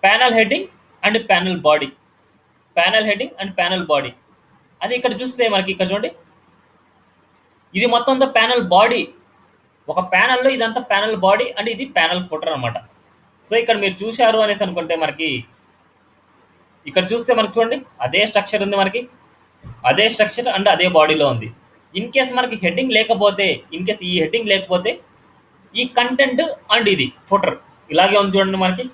[SPEAKER 1] Panel heading and panel body, panel heading and panel body. అది ఇక్కడ చూస్తే మనకి ఇక్కడ చూడండి ఇది మొత్తం అంతా ప్యానల్ బాడీ. ఒక ప్యానల్లో ఇదంతా ప్యానల్ బాడీ అండ్ ఇది ప్యానల్ ఫుటర్ అనమాట. సో ఇక్కడ మీరు చూశారు అనేసి అనుకుంటే మనకి ఇక్కడ చూస్తే మనకి చూడండి అదే స్ట్రక్చర్ ఉంది మనకి, అదే స్ట్రక్చర్ అండ్ అదే బాడీలో ఉంది. ఇన్ కేస్ మనకి హెడ్డింగ్ లేకపోతే, ఇన్ కేస్ ఈ హెడ్డింగ్ లేకపోతే ఈ కంటెంట్ అండ్ ఇది ఫుటర్ ఇలాగే ఉంది చూడండి మనకి.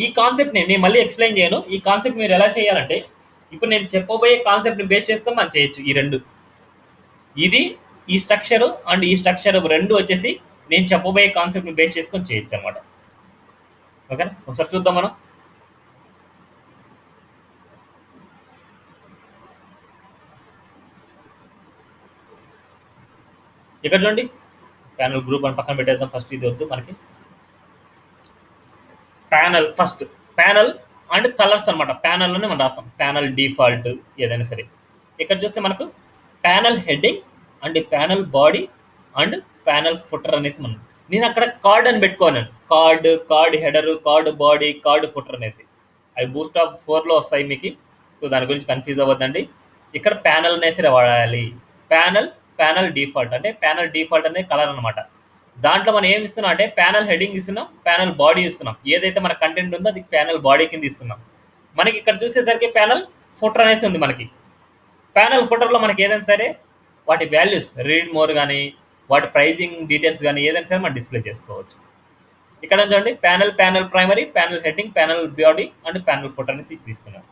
[SPEAKER 1] ఈ కాన్సెప్ట్ని నేను మళ్ళీ ఎక్స్ప్లెయిన్ చేయను. ఈ కాన్సెప్ట్ మీరు ఎలా చేయాలంటే ఇప్పుడు నేను చెప్పబోయే కాన్సెప్ట్ని బేస్ చేసుకొని మనం చేయొచ్చు. ఈ రెండు, ఇది ఈ స్ట్రక్చర్ అండ్ ఈ స్ట్రక్చర్ రెండు వచ్చేసి నేను చెప్పబోయే కాన్సెప్ట్ని బేస్ చేసుకొని చేయొచ్చు అనమాట. ఓకేనా, ఒకసారి చూద్దాం మనం. ఇక్కడ చూడండి ప్యానల్ గ్రూప్ అని పక్కన పెట్టేద్దాం. ఫస్ట్ ఇది వద్దు మనకి. Panel first panel and colours అనమాట. ప్యానల్లోనే మనం రాస్తాం ప్యానల్ డిఫాల్ట్ ఏదైనా సరే. ఇక్కడ చూస్తే మనకు panel heading and panel body and panel footer అనేసి మనం, నేను అక్కడ కార్డ్ అని పెట్టుకోను. Card header, card body, card footer అనేసి అవి బూస్ట్ ఆఫ్ 4లో వస్తాయి మీకు. సో దాని గురించి కన్ఫ్యూజ్ అవ్వద్దండి. ఇక్కడ ప్యానల్ అనేసి వాడాలి. ప్యానల్ డిఫాల్ట్ అంటే ప్యానల్ డిఫాల్ట్ అనేది కలర్ అనమాట. దాంట్లో మనం ఏమి ఇస్తున్నాం అంటే ప్యానల్ హెడ్డింగ్ ఇస్తున్నాం, ప్యానల్ బాడీ ఇస్తున్నాం. ఏదైతే మన కంటెంట్ ఉందో అది ప్యానల్ బాడీ కింద ఇస్తున్నాం. మనకి ఇక్కడ చూసేసరికి ప్యానల్ ఫుటర్ అనేసి ఉంది మనకి. ప్యానల్ ఫుటర్లో మనకి ఏదైనా సరే వాటి వాల్యూస్ రీడ్ మోర్ కానీ వాటి ప్రైజింగ్ డీటెయిల్స్ కానీ ఏదైనా సరే మనం డిస్ప్లే చేసుకోవచ్చు. ఇక్కడ చూడండి panel primary, panel heading, panel body and panel footer అనేది తీసుకున్నాం.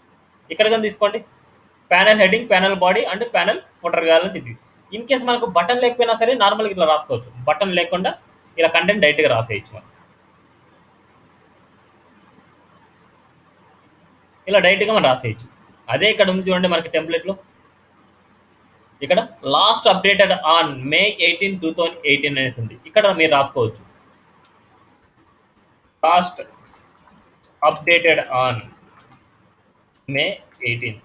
[SPEAKER 1] ఇక్కడ కానీ తీసుకోండి panel heading, panel body and panel footer కావాలంటే ఇది. ఇన్ కేస్ మనకు బటన్ లేకపోయినా సరే నార్మల్గా ఇట్లా రాసుకోవచ్చు. బటన్ లేకుండా ఇలా కంటెంట్ డైరెక్ట్గా రాసేయచ్చు మనం. ఇలా డైరెక్ట్గా మనం రాసేయచ్చు. అదే ఇక్కడ ఉంది చూడండి మనకి టెంప్లెట్లో. ఇక్కడ లాస్ట్ అప్డేటెడ్ ఆన్ May 18, 2018 అనేసి ఉంది. ఇక్కడ మీరు రాసుకోవచ్చు లాస్ట్ అప్డేటెడ్ ఆన్ May 18.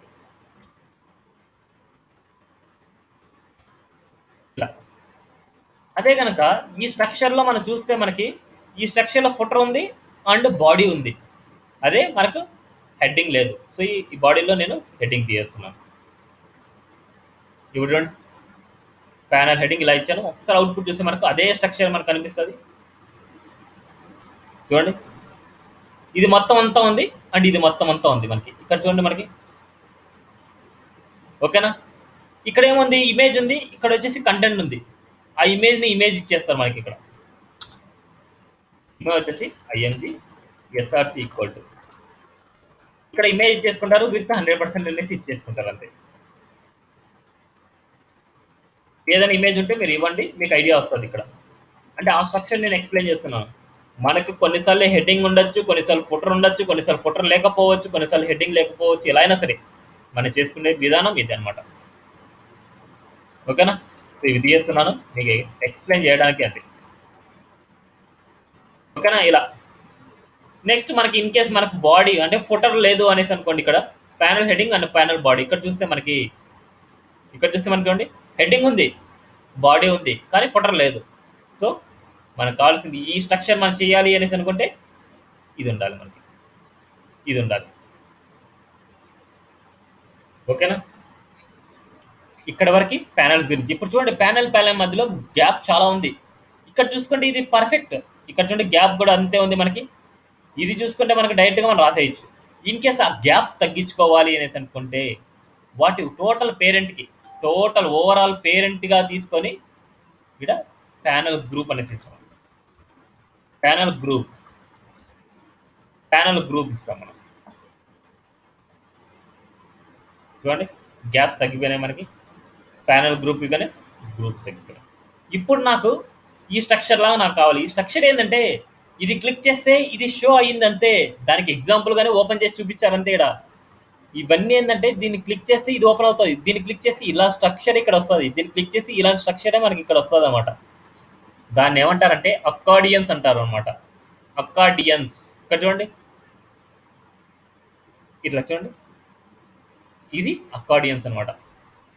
[SPEAKER 1] ఇలా అదే కనుక ఈ స్ట్రక్చర్లో మనం చూస్తే మనకి ఈ స్ట్రక్చర్లో ఫుటర్ ఉంది అండ్ బాడీ ఉంది. అదే మనకు హెడ్డింగ్ లేదు. సో ఈ బాడీలో నేను హెడ్డింగ్ తీసేస్తున్నాను. ఇప్పుడు చూడండి ప్యానల్ హెడ్డింగ్ ఇలా ఇచ్చాను. ఒకసారి అవుట్పుట్ చూస్తే మనకు అదే స్ట్రక్చర్ మనకు కనిపిస్తుంది. చూడండి ఇది మొత్తం అంతా ఉంది అండ్ ఇది మొత్తం అంతా ఉంది మనకి. ఇక్కడ చూడండి మనకి. ఓకేనా, ఇక్కడ ఏముంది ఇమేజ్ ఉంది, ఇక్కడ వచ్చేసి కంటెంట్ ఉంది. ఆ ఇమేజ్ని ఇమేజ్ ఇచ్చేస్తారు మనకి. ఇక్కడ ఇమేజ్ వచ్చేసి IMG SRC ఈక్వల్ టు ఇక్కడ ఇమేజ్ ఇచ్చేసుకుంటారు. వీటితో 100% అనేసి ఇచ్చేసుకుంటారు అంతే. ఏదైనా ఇమేజ్ ఉంటే మీరు ఇవ్వండి, మీకు ఐడియా వస్తుంది. ఇక్కడ అంటే ఆ స్ట్రక్చర్ నేను ఎక్స్ప్లెయిన్ చేస్తున్నాను. మనకు కొన్నిసార్లు హెడ్డింగ్ ఉండొచ్చు, కొన్నిసార్లు ఫుటర్ ఉండొచ్చు, కొన్నిసార్లు ఫుటర్ లేకపోవచ్చు, కొన్నిసార్లు హెడ్డింగ్ లేకపోవచ్చు. ఎలా అయినా సరే మనం చేసుకునే విధానం ఇది అనమాట. ఓకేనా, సో ఇది తీస్తున్నాను మీకు ఎక్స్ప్లెయిన్ చేయడానికి అంతే. ఓకేనా, ఇలా నెక్స్ట్ మనకి ఇన్ కేస్ మనకు బాడీ అంటే ఫుటర్ లేదు అనేసి అనుకోండి. ఇక్కడ panel heading and panel body. ఇక్కడ చూస్తే మనకి చూడండి హెడ్డింగ్ ఉంది, బాడీ ఉంది, కానీ ఫుటర్ లేదు. సో మనకు కావాల్సింది ఈ స్ట్రక్చర్ మనం చేయాలి అనేసి అనుకుంటే ఇది ఉండాలి మనకి, ఇది ఉండాలి. ఓకేనా? ఇక్కడ వరకు ప్యానెల్స్ గురించి. ఇప్పుడు చూడండి ప్యానెల్ మధ్యలో గ్యాప్ చాలా ఉంది. ఇక్కడ చూసుకుంటే ఇది పర్ఫెక్ట్. ఇక్కడ చూడండి గ్యాప్ కూడా అంతే ఉంది మనకి. ఇది చూసుకుంటే మనకి డైరెక్ట్గా మనం రాసేయచ్చు. ఇన్ కేస్ ఆ గ్యాప్స్ తగ్గించుకోవాలి అనేసి అనుకుంటే వాటి టోటల్ ఓవరాల్ పేరెంట్గా తీసుకొని ఇక్కడ ప్యానెల్ గ్రూప్ అనేసి ఇస్తాం. ప్యానెల్ గ్రూప్ ఇస్తాం మనం. చూడండి గ్యాప్స్ తగ్గిపోయినాయి మనకి. ప్యానెల్ గ్రూప్ ఇవ్వగానే గ్రూప్స్ తగ్గిపోయినాయి. ఇప్పుడు నాకు ఈ స్ట్రక్చర్ లాగా నాకు కావాలి. ఈ స్ట్రక్చర్ ఏంటంటే ఇది క్లిక్ చేస్తే ఇది షో అయ్యిందంతే. దానికి ఎగ్జాంపుల్గానే ఓపెన్ చేసి చూపించారంతే. ఇక్కడ ఇవన్నీ ఏంటంటే దీన్ని క్లిక్ చేస్తే ఇది ఓపెన్ అవుతుంది, దీన్ని క్లిక్ చేసి ఇలా స్ట్రక్చర్ ఇక్కడ వస్తుంది, దీన్ని క్లిక్ చేసి ఇలాంటి స్ట్రక్చరే మనకి ఇక్కడ వస్తుంది అనమాట. దాన్ని ఏమంటారంటే అకార్డియన్స్ అంటారు అనమాట. అకార్డియన్స్. ఇక్కడ చూడండి, ఇట్లా చూడండి, ఇది అకార్డియన్స్ అనమాట.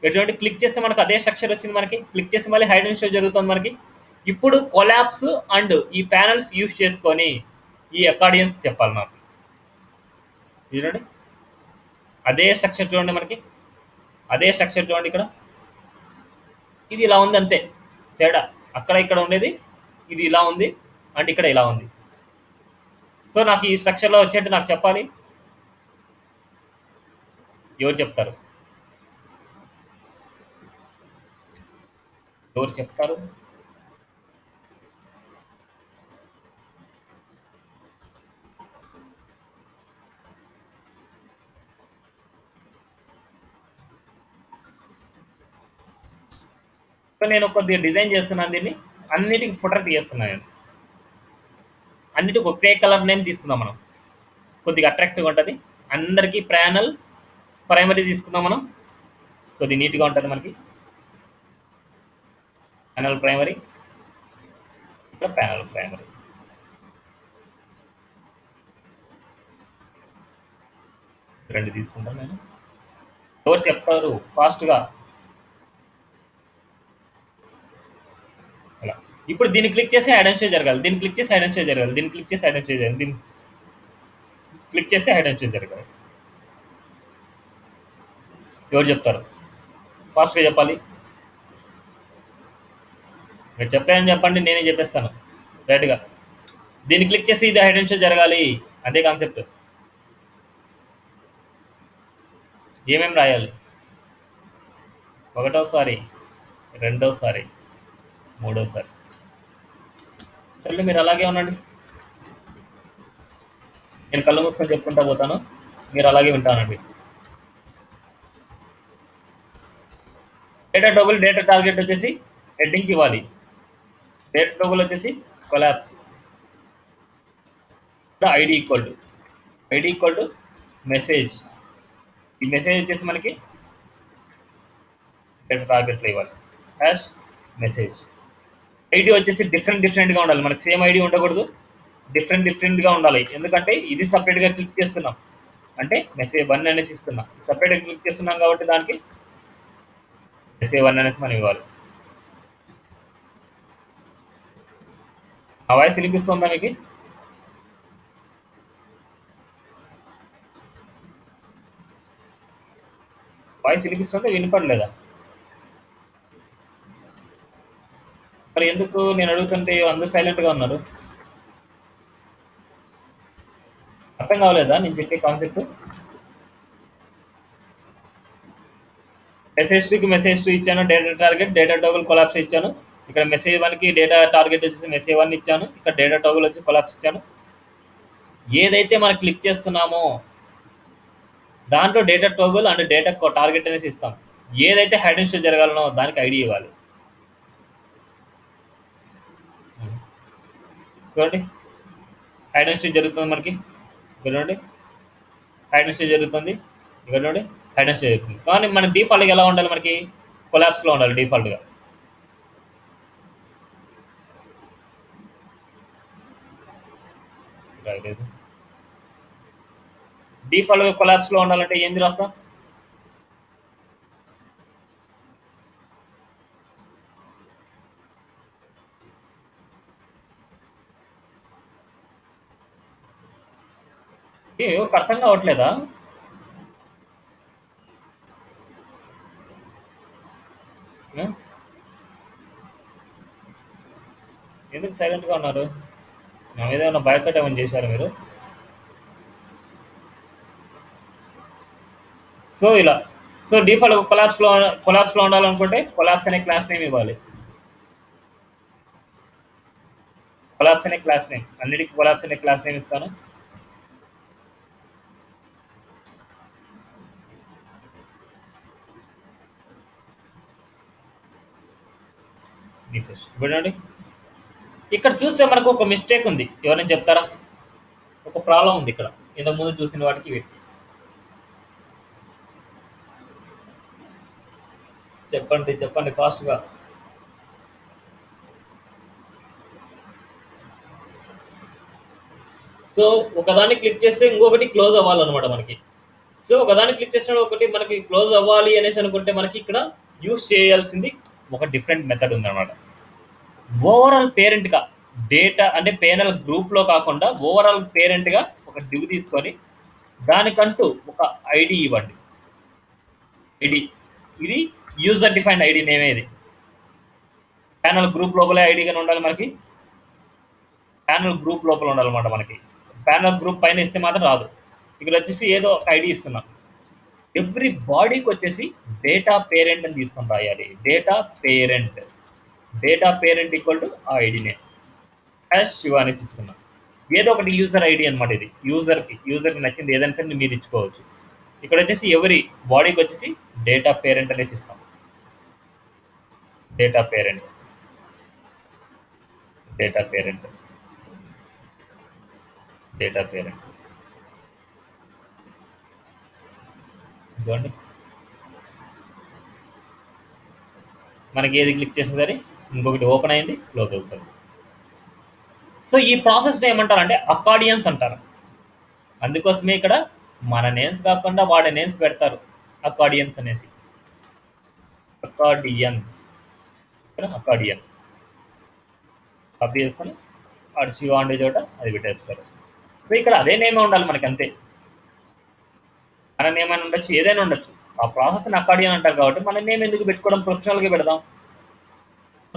[SPEAKER 1] ఎటువంటి క్లిక్ చేస్తే మనకు అదే స్ట్రక్చర్ వచ్చింది. మనకి క్లిక్ చేసి మళ్ళీ హైడ్ అండ్ షో జరుగుతుంది మనకి. ఇప్పుడు కొలాప్స్ అండ్ ఈ ప్యానల్స్ యూజ్ చేసుకొని ఈ అకార్డియన్స్ చెప్పాలి నాకు. చూడండి అదే స్ట్రక్చర్ చూడండి, మనకి అదే స్ట్రక్చర్ చూడండి. ఇక్కడ ఇది ఇలా ఉంది అంతే తేడా. అక్కడ ఇక్కడ ఉండేది ఇది ఇలా ఉంది అండ్ ఇక్కడ ఇలా ఉంది. సో నాకు ఈ స్ట్రక్చర్లో వచ్చేట్టు నాకు చెప్పాలి. ఎవరు చెప్తారు? సో నేను కొద్దిగా డిజైన్ చేస్తున్నాను దీన్ని. అన్నిటికి ఫుటర్ తీస్తున్నాను నేను. అన్నిటికి ఒకే కలర్ నేమ్ తీసుకుందాం మనం, కొద్దిగా అట్రాక్టివ్గా ఉంటుంది. అందరికీ ప్రైమరీ తీసుకుందాం మనం, కొద్దిగా నీట్గా ఉంటుంది మనకి. ప్యానల్ ప్రైమరీ రెండు తీసుకుంటాను నేను. ఎవరు చెప్తారు ఫాస్ట్గా? అలా ఇప్పుడు దీన్ని క్లిక్ చేసి యాడ్ అండ్ షో జరగాలి, దీన్ని క్లిక్ చేసి యాడ్ అండ్ షో జరగాలి, దీన్ని క్లిక్ చేసి యాడ్ అండ్ షో జరగాలి, దీన్ని క్లిక్ చేసి యాడ్ అండ్ షో జరగాలి. ఎవరు చెప్తారు? ఫాస్ట్గా చెప్పాలి. మీరు చెప్పారని చెప్పండి, నేనే చెప్పేస్తాను రైట్గా. దీన్ని క్లిక్ చేసి ఇది హెడ్ అండ్ షో జరగాలి, అదే కాన్సెప్ట్. ఏమేమి రాయాలి? ఒకటోసారి, రెండోసారి, మూడోసారి. సరే మీరు అలాగే ఉండండి, నేను కళ్ళు మూసుకొని చెప్పుకుంటా పోతాను, మీరు అలాగే వింటానండి. డేటా టోగుల్ డేటా టార్గెట్ వచ్చేసి హెడ్డింగ్కి ఇవ్వాలి. డేటా టోగుల్ వచ్చేసి collapse. ID equal to message. ఈ మెసేజ్ వచ్చేసి మనకి డేటా టార్గెట్లో ఇవ్వాలి. Hash message. ఐడి వచ్చేసి డిఫరెంట్గా ఉండాలి. మనకి సేమ్ ఐడి ఉండకూడదు, డిఫరెంట్గా ఉండాలి. ఎందుకంటే ఇది సపరేట్గా క్లిక్ చేస్తున్నాం అంటే మెసేజ్ 1 అనేసి ఇస్తున్నాం. సపరేట్గా క్లిక్ చేస్తున్నాం కాబట్టి దానికి మెసేజ్ 1 అనేసి మనం ఇవ్వాలి. ఆ వాయిస్ వినిపిస్తుందా మీకు? వాయిస్ వినిపిస్తుందా, వినపడలేదా? మరి ఎందుకు నేను అడుగుతుంటే అందరూ సైలెంట్గా ఉన్నారు? అర్థం కావలేదా నేను చెప్పే కాన్సెప్ట్? మెసేజ్ 2 ఇచ్చాను, data target data toggle collapse ఇచ్చాను. ఇక్కడ మెసేజ్ 1కి డేటా టార్గెట్ వచ్చేసి మెసేజ్ 1 ఇచ్చాను. ఇక్కడ డేటా టోగుల్ వచ్చి కొలాప్స్ ఇచ్చాను. ఏదైతే మనం క్లిక్ చేస్తున్నామో దాంట్లో data toggle and data target అనేసి ఇస్తాం. ఏదైతే హెడ్ అండ్ షో జరగాలనో దానికి ఐడి ఇవ్వాలి. చూడండి హైడ్ అండ్ స్టిక్ జరుగుతుంది మనకి. ఇక్కడ చూడండి హైడ్ అండ్ స్టిక్ జరుగుతుంది, ఇక్కడ చూడండి హైడ్ అండ్ స్టిక్ జరుగుతుంది. కానీ మన డిఫాల్ట్గా ఎలా ఉండాలి? మనకి కొలాప్స్లో ఉండాలి డిఫాల్ట్గా. డిఫాల్ట్గా కొలాప్స్లో ఉండాలంటే ఏంది రాస్తాం? ఎవరికి అర్థం కావట్లేదా? ఎందుకు సైలెంట్గా ఉన్నారు? నా మీద ఏమైనా బాయ్కట్ ఏమైనా చేశారు మీరు? సో ఇలా సో డిఫాల్ట్ కొలాప్స్లో ఉండాలనుకుంటే కొలాప్స్ అనే క్లాస్ నేమ్ ఇవ్వాలి. కొలాప్స్ అనే క్లాస్ నేమ్, అన్నిటికీ కొలాప్స్ అనే క్లాస్ నేమ్ ఇస్తాను. చూడండి, ఇక్కడ చూస్తే మనకు ఒక మిస్టేక్ ఉంది. ఎవరైనా చెప్తారా? ఒక ప్రాబ్లం ఉంది ఇక్కడ, ఇంతకు ముందు చూసిన వాటికి వీటికి. చెప్పండి చెప్పండి ఫాస్ట్గా. సో ఒకదాన్ని క్లిక్ చేస్తే ఇంకొకటి క్లోజ్ అవ్వాలన్నమాట మనకి. సో ఒకదాన్ని క్లిక్ చేసిన ఒకటి మనకి క్లోజ్ అవ్వాలి అనేసి అనుకుంటే మనకి ఇక్కడ యూస్ చేయాల్సింది ఒక డిఫరెంట్ మెథడ్ ఉందన్నమాట. ఓవరాల్ పేరెంట్గా డేటా అంటే పేనల్ గ్రూప్లో కాకుండా ఓవరాల్ పేరెంట్గా ఒక డివ్ తీసుకొని దానికంటూ ఒక ఐడి ఇవ్వండి. ఐడి ఇది యూజర్ డిఫైన్డ్ ఐడి నేమే. ఇది ప్యానల్ గ్రూప్ లోపలే ఐడిగానే ఉండాలి మనకి. ప్యానల్ గ్రూప్ లోపల ఉండాలన్నమాట మనకి. ప్యానల్ గ్రూప్ పైన ఇస్తే మాత్రం రాదు. ఇక్కడ వచ్చేసి ఏదో ఒక ఐడి ఇస్తున్నాం. ఎవ్రీ బాడీకి వచ్చేసి డేటా పేరెంట్ అని తీసుకొని రాయాలి. డేటా పేరెంట్ ఈక్వల్ టు ఆ ఐడి నేమ్ శివ అనేసి ఇస్తున్నాం. ఏదో ఒకటి యూజర్ ఐడి అనమాట. ఇది యూజర్కి నచ్చింది ఏదైనా సరే మీరు ఇచ్చుకోవచ్చు. ఇక్కడ వచ్చేసి ఎవరి బాడీకి వచ్చేసి డేటా పేరెంట్ అనేసి ఇస్తాం. డేటా పేరెంట్ చూడండి, మనకి ఏది క్లిక్ చేసిన సరే ఇంకొకటి ఓపెన్ అయింది, క్లోజ్ అవుతుంది. సో ఈ ప్రాసెస్ని ఏమంటారంటే అకార్డియన్స్ అంటారు. అందుకోసమే ఇక్కడ మన నేమ్స్ కాకుండా వాడే నేమ్స్ పెడతారు, అకార్డియన్స్ అనేసి. అకార్డియన్ కాపీ చేసుకొని ఆడు శివ ఉండే చోట అది పెట్టేస్తారు. సో ఇక్కడ అదే నేమే ఉండాలి మనకి, అంతే. మన నేమ్ అని ఉండొచ్చు, ఏదైనా ఉండొచ్చు. ఆ ప్రాసెస్ని అకార్డియన్ అంటారు కాబట్టి మన నేమ్ ఎందుకు పెట్టుకోవడం, ప్రొఫెషనల్గా పెడదాం.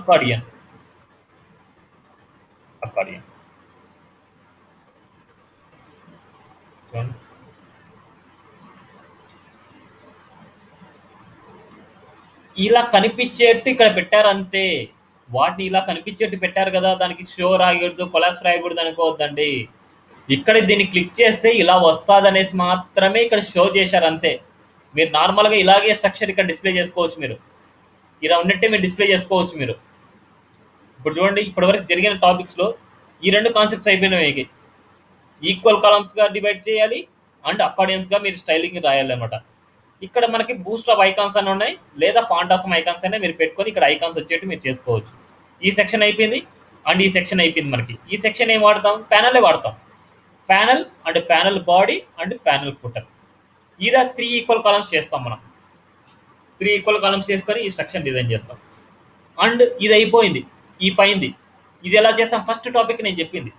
[SPEAKER 1] అకార్డియన్ ఇలా కనిపించేట్టు ఇక్కడ పెట్టారు అంతే. వాటిని ఇలా కనిపించేట్టు పెట్టారు కదా, దానికి షో రాయకూడదు, కొలాప్స్ రాయకూడదు అనుకోవద్దండి. ఇక్కడ దీన్ని క్లిక్ చేస్తే ఇలా వస్తుంది అనేసి మాత్రమే ఇక్కడ షో చేశారు అంతే. మీరు నార్మల్గా ఇలాగే స్ట్రక్చర్ ఇక్కడ డిస్ప్లే చేసుకోవచ్చు. మీరు ఇలా ఉన్నట్టే మీరు డిస్ప్లే చేసుకోవచ్చు. మీరు ఇప్పుడు చూడండి, ఇప్పటివరకు జరిగిన టాపిక్స్లో ఈ రెండు కాన్సెప్ట్స్ అయిపోయినాయి. ఈక్వల్ కాలమ్స్గా డివైడ్ చేయాలి అండ్ అకార్డియన్స్గా మీరు స్టైలింగ్ రాయాలి అనమాట. ఇక్కడ మనకి బూస్ట్ ఆఫ్ ఐకాన్స్ అని ఉన్నాయి, లేదా ఫాంట్ ఆఫ్ ఐకాన్స్ అయినా మీరు పెట్టుకొని ఇక్కడ ఐకాన్స్ వచ్చేట్టు మీరు చేసుకోవచ్చు. ఈ సెక్షన్ అయిపోయింది అండ్ ఈ సెక్షన్ అయిపోయింది. మనకి ఈ సెక్షన్ ఏం వాడతాం? ప్యానలే వాడతాం. Panel and panel body and panel footer, ఇలా 3 ఈక్వల్ కాలమ్స్ చేస్తాం మనం. 3 ఈక్వల్ కాలమ్స్ చేసుకొని ఈ స్ట్రక్చర్ డిజైన్ చేస్తాం. అండ్ ఇది అయిపోయింది. ఈ పైంది ఇది ఎలా చేస్తాం? ఫస్ట్ టాపిక్ నేను చెప్పింది.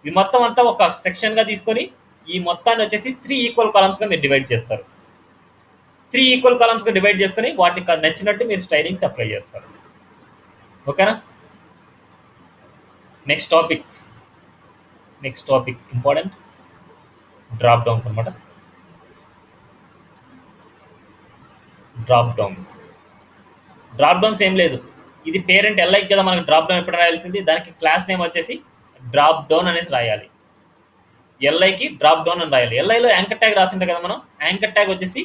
[SPEAKER 1] ఇది మొత్తం అంతా ఒక సెక్షన్గా తీసుకొని ఈ మొత్తాన్ని వచ్చేసి 3 ఈక్వల్ కాలమ్స్గా మీరు డివైడ్ చేస్తారు. 3 ఈక్వల్ కాలమ్స్గా డివైడ్ చేసుకొని వాటికి నచ్చినట్టు మీరు స్టైలింగ్స్ అప్లై చేస్తారు. ఓకేనా? Next topic important, drop downs అనమాట. డ్రాప్ డౌన్స్ ఏం లేదు. ఇది పేరెంట్ ఎల్ఐకి కదా మనకి డ్రాప్ డౌన్ ఎప్పుడు రాయాల్సింది. దానికి క్లాస్ నేమ్ వచ్చేసి డ్రాప్ డౌన్ అనేసి రాయాలి. ఎల్ఐకి డ్రాప్ డౌన్ అని రాయాలి. ఎల్ఐలో యాంకర్ ట్యాగ్ రాసింటే కదా మనం, యాంకర్ ట్యాగ్ వచ్చేసి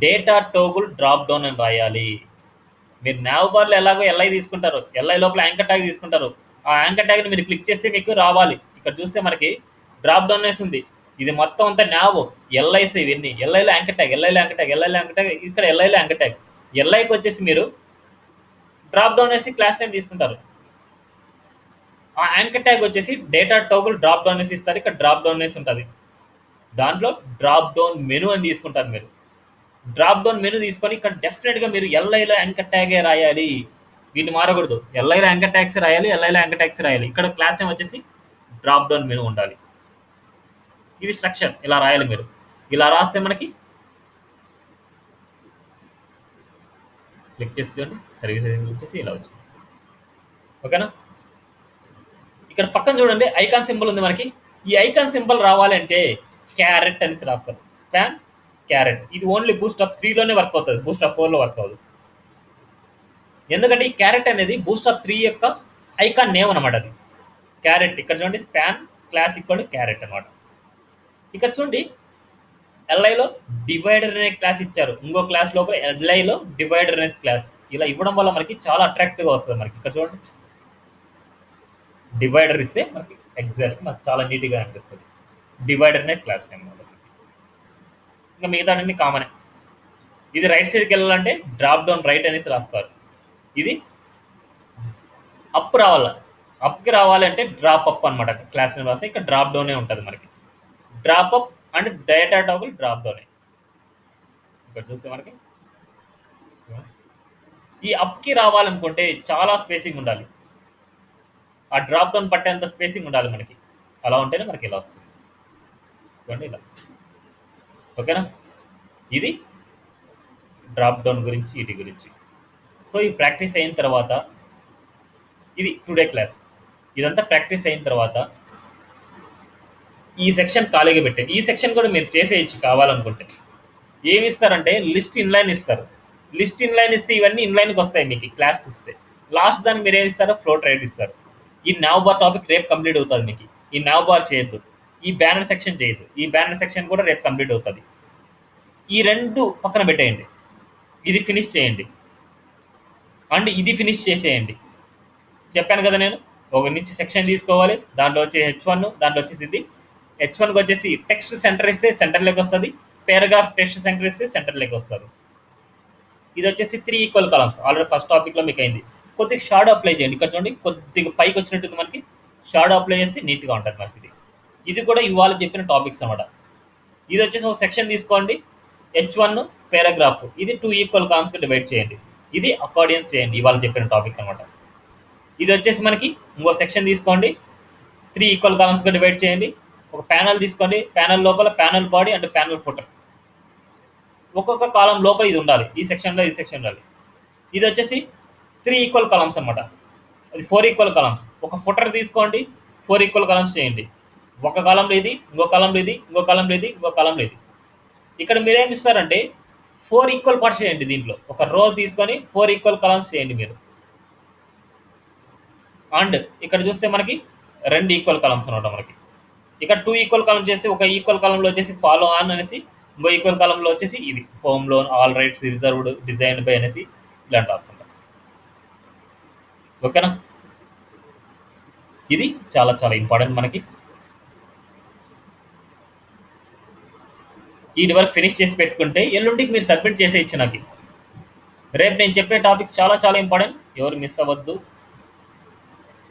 [SPEAKER 1] డేటా టోగుల్ డ్రాప్ డౌన్ అని రాయాలి. మీరు నావ్ బార్లో ఎలాగో ఎల్ఐ తీసుకుంటారు, ఎల్ఐ లోపల యాంకర్ ట్యాగ్ తీసుకుంటారు. ఆ యాంకర్ ట్యాగ్ని మీరు క్లిక్ చేస్తే మీకు రావాలి. ఇక్కడ చూస్తే మనకి డ్రాప్ డౌన్ అనేసి ఉంది. ఇది మొత్తం అంతా నావ్ ఎల్ఐస్, ఇవన్నీ ఎల్ఐలో యాంకర్ ట్యాగ్, ఇక్కడ ఎల్ఐలో యాంకర్ ట్యాగ్. ఎల్ఐకి వచ్చేసి మీరు డ్రాప్ డౌన్ వేసి క్లాస్ నేమ్ తీసుకుంటారు. ఆ యాంకర్ ట్యాగ్ వచ్చేసి డేటా టోగుల్ డ్రాప్ డౌన్ వేసి ఇస్తారు. ఇక్కడ డ్రాప్ డౌన్ వేసి ఉంటుంది. దాంట్లో డ్రాప్ డౌన్ మెనూ అని తీసుకుంటారు. మీరు డ్రాప్ డౌన్ మెనూ తీసుకొని ఇక్కడ డెఫినెట్గా మీరు ఎల్ఐలో యాంకర్ ట్యాగే రాయాలి. వీళ్ళు మారకూడదు. ఎల్ఐలో యాంకర్ ట్యాగ్స్ రాయాలి, ఇక్కడ క్లాస్ నేమ్ వచ్చేసి డ్రాప్ డౌన్ మెనూ ఉండాలి. ఇది స్ట్రక్చర్. ఇలా రాయాలి. మీరు ఇలా రాస్తే మనకి క్లిక్ చేసి చూడండి, సర్వీసెస్ క్లిక్ చేసి ఇలా వచ్చింది. ఓకేనా? ఇక్కడ పక్కన చూడండి ఐకాన్ సింబల్ ఉంది మనకి. ఈ ఐకాన్ సింబల్ రావాలంటే క్యారెట్ అని రాస్తారు. Span carrot. ఇది ఓన్లీ బూస్టప్ 3 లోనే వర్క్ అవుతుంది, బూస్టప్ 4 లో వర్క్ అవ్వదు. ఎందుకంటే ఈ క్యారెట్ అనేది బూస్టప్ 3 యొక్క ఐకాన్ నేమ్ అనమాట. అది క్యారెట్. ఇక్కడ చూడండి స్పాన్ క్లాస్ ఈక్వల్ క్యారెట్ అనమాట. ఇక్కడ చూడండి ఎల్ఐలో డివైడర్ అనే క్లాస్ ఇచ్చారు, ఇంకో క్లాస్ లోపల ఎల్ఐలో డివైడర్ అనే క్లాస్. ఇలా ఇవ్వడం వల్ల మనకి చాలా అట్రాక్టివ్గా వస్తుంది మనకి. ఇక్కడ చూడండి డివైడర్ ఇస్తే మనకి ఎగ్జాక్ట్ మనకు చాలా నీట్గా అనిపిస్తుంది. డివైడర్ అనే క్లాస్ నేమ్. ఇంకా మిగతా అన్ని కామనే. ఇది రైట్ సైడ్కి వెళ్ళాలంటే డ్రాప్ డౌన్ రైట్ అనేసి రాస్తారు. ఇది అప్ రావాల, అప్కి రావాలంటే డ్రాప్ అప్ అనమాట. క్లాస్ నేమ్ రాస్తే ఇక్కడ డ్రాప్ డౌనే ఉంటుంది మనకి. Drop up and data toggle drop down. ఇక్కడ చూస్తే మనకి ఈ అప్కి రావాలనుకుంటే చాలా స్పేసింగ్ ఉండాలి. ఆ డ్రాప్ డౌన్ పట్టేంత స్పేసింగ్ ఉండాలి మనకి. అలా ఉంటేనే మనకి ఇలా వస్తుంది. చూడండి ఇలా. ఓకేనా? ఇది డ్రాప్ డౌన్ గురించి, వీటి గురించి. సో ఈ ప్రాక్టీస్ అయిన తర్వాత, ఇది టుడే క్లాస్. ఇదంతా ప్రాక్టీస్ అయిన తర్వాత ఈ సెక్షన్ ఖాళీగా పెట్టండి. ఈ సెక్షన్ కూడా మీరు చేసేయచ్చు కావాలనుకుంటే. ఏమి ఇస్తారంటే లిస్ట్ ఇన్లైన్ ఇస్తారు. లిస్ట్ ఇన్లైన్ ఇస్తే ఇవన్నీ ఇన్లైన్కి వస్తాయి మీకు క్లాస్ ఇస్తే. లాస్ట్ దాన్ని మీరు ఏమి ఇస్తారో ఫ్లోట్ రైట్ ఇస్తారు. ఈ నావ్ బార్ టాపిక్ రేపు కంప్లీట్ అవుతుంది మీకు. ఈ నావ్ బార్ చేయొద్దు, ఈ బ్యానర్ సెక్షన్ చేయొద్దు. ఈ బ్యానర్ సెక్షన్ కూడా రేపు కంప్లీట్ అవుతుంది. ఈ రెండు పక్కన పెట్టేయండి. ఇది ఫినిష్ చేయండి అండ్ ఇది ఫినిష్ చేసేయండి. చెప్పాను కదా నేను, ఒక నుంచి సెక్షన్ తీసుకోవాలి. దాంట్లో వచ్చి H1, దాంట్లో వచ్చేసి ఇది H1కి వచ్చేసి టెక్స్ట్ సెంటర్ ఇస్తే సెంటర్లోకి వస్తుంది. పారాగ్రాఫ్ టెక్స్ట్ సెంటర్ ఇస్తే సెంటర్లోకి వస్తుంది. ఇది వచ్చేసి 3 ఈక్వల్ కాలమ్స్. ఆల్రెడీ ఫస్ట్ టాపిక్లో మీకు అయింది. కొద్దిగా షాడో అప్లై చేయండి. ఇక్కడ చూడండి కొద్దిగా పైకి వచ్చినట్టుంది మనకి. షాడో అప్లై చేస్తే నీట్గా ఉంటుంది మనకి. ఇది కూడా ఇవాళ చెప్పిన టాపిక్స్ అనమాట. ఇది వచ్చేసి ఒక సెక్షన్ తీసుకోండి. H1 పారాగ్రాఫ్, ఇది 2 ఈక్వల్ కాలమ్స్గా డివైడ్ చేయండి. ఇది అకార్డియన్స్ చేయండి, ఇవాళ చెప్పిన టాపిక్ అనమాట. ఇది వచ్చేసి మనకి ఇంకో సెక్షన్ తీసుకోండి. 3 ఈక్వల్ కాలమ్స్గా డివైడ్ చేయండి. ఒక ప్యానల్ తీసుకోండి. ప్యానల్ లోపల panel body and panel footer. ఒక్కొక్క కాలం లోపల ఇది ఉండాలి. ఈ సెక్షన్లో ఈ సెక్షన్ ఉండాలి. ఇది వచ్చేసి 3 ఈక్వల్ కాలమ్స్ అనమాట. అది 4 ఈక్వల్ కాలమ్స్. ఒక ఫుటర్ తీసుకోండి, 4 ఈక్వల్ కాలమ్స్ చేయండి. ఒక కాలంలో ఇది, ఇంకో కాలంలో ఇది, ఇంకో కాలంలో ఇది, ఇంకో కాలంలో ఇది. ఇక్కడ మీరేమి ఇస్తారంటే 4 ఈక్వల్ పార్ట్స్ చేయండి. దీంట్లో ఒక రో తీసుకొని 4 ఈక్వల్ కాలమ్స్ చేయండి మీరు. అండ్ ఇక్కడ చూస్తే మనకి 2 ఈక్వల్ కాలమ్స్ అనమాట మనకి. ఇక్కడ 2 ఈక్వల్ కాలమ్స్ చేసి ఒక ఈక్వల్ కాలంలో వచ్చేసి ఫాలో ఆన్ అనేసి, ఇంకో ఈక్వల్ కాలంలో వచ్చేసి ఇది home loan, all rights reserved, design by అనేసి ఇలాంటి రాసుకుంటాం. ఓకేనా? ఇది చాలా చాలా ఇంపార్టెంట్ మనకి. వీటి వరకు ఫినిష్ చేసి పెట్టుకుంటే ఎల్లుండికి మీరు సబ్మిట్ చేసేయచ్చు నాకు. రేపు నేను చెప్పే టాపిక్ చాలా చాలా ఇంపార్టెంట్, ఎవరు మిస్ అవ్వద్దు.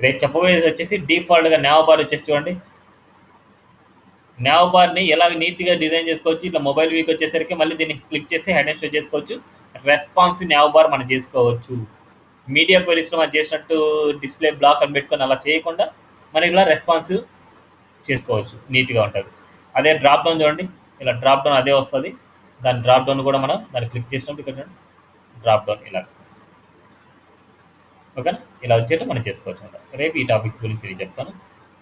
[SPEAKER 1] రేపు చెప్పబోయేది వచ్చేసి డిఫాల్ట్గా నావ్ బార్ వచ్చేసి చూడండి. నావ్ బార్ని ఎలా నీట్గా డిజైన్ చేసుకోవచ్చు. ఇట్లా మొబైల్ వీక్ వచ్చేసరికి మళ్ళీ దీన్ని క్లిక్ చేసి హెడ్ అండ్ షో చేసుకోవచ్చు. రెస్పాన్సివ్ నావ్ బార్ మనం చేసుకోవచ్చు. మీడియా క్వరీస్లో మనం చేసినట్టు డిస్ప్లే బ్లాక్ అని పెట్టుకొని అలా చేయకుండా మనకి ఇలా రెస్పాన్సివ్ చేసుకోవచ్చు, నీట్గా ఉంటుంది. అదే డ్రాప్ డౌన్ చూడండి, ఇలా డ్రాప్ డౌన్ అదే వస్తుంది. దాని డ్రాప్ డౌన్ కూడా మనం దాన్ని క్లిక్ చేసినప్పుడు ఇక్కడ చూడండి డ్రాప్ డౌన్ ఇలా. ఓకేనా? ఇలా వచ్చేట్టు మనం చేసుకోవచ్చు అనమాట. రేపు ఈ టాపిక్స్ గురించి నేను చెప్తాను.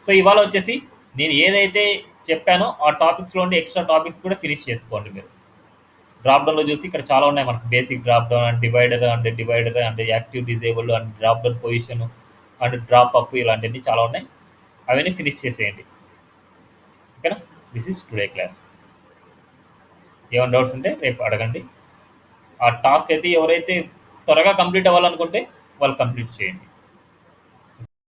[SPEAKER 1] సో ఇవాళ వచ్చేసి నేను ఏదైతే చెప్పానో ఆ టాపిక్స్లో ఉండే ఎక్స్ట్రా టాపిక్స్ కూడా ఫినిష్ చేసుకోండి మీరు. డ్రాప్ డౌన్లో చూసి ఇక్కడ చాలా ఉన్నాయి మనకి. Basic drop down and divider and active disable and drop down position and drop up ఇలాంటివన్నీ చాలా ఉన్నాయి. అవన్నీ ఫినిష్ చేసేయండి. ఓకేనా? This is today class. ఏమైనా డౌట్స్ ఉంటే రేపు అడగండి. ఆ టాస్క్ అయితే ఎవరైతే త్వరగా కంప్లీట్ అవ్వాలనుకుంటే వాళ్ళు కంప్లీట్ చేయండి.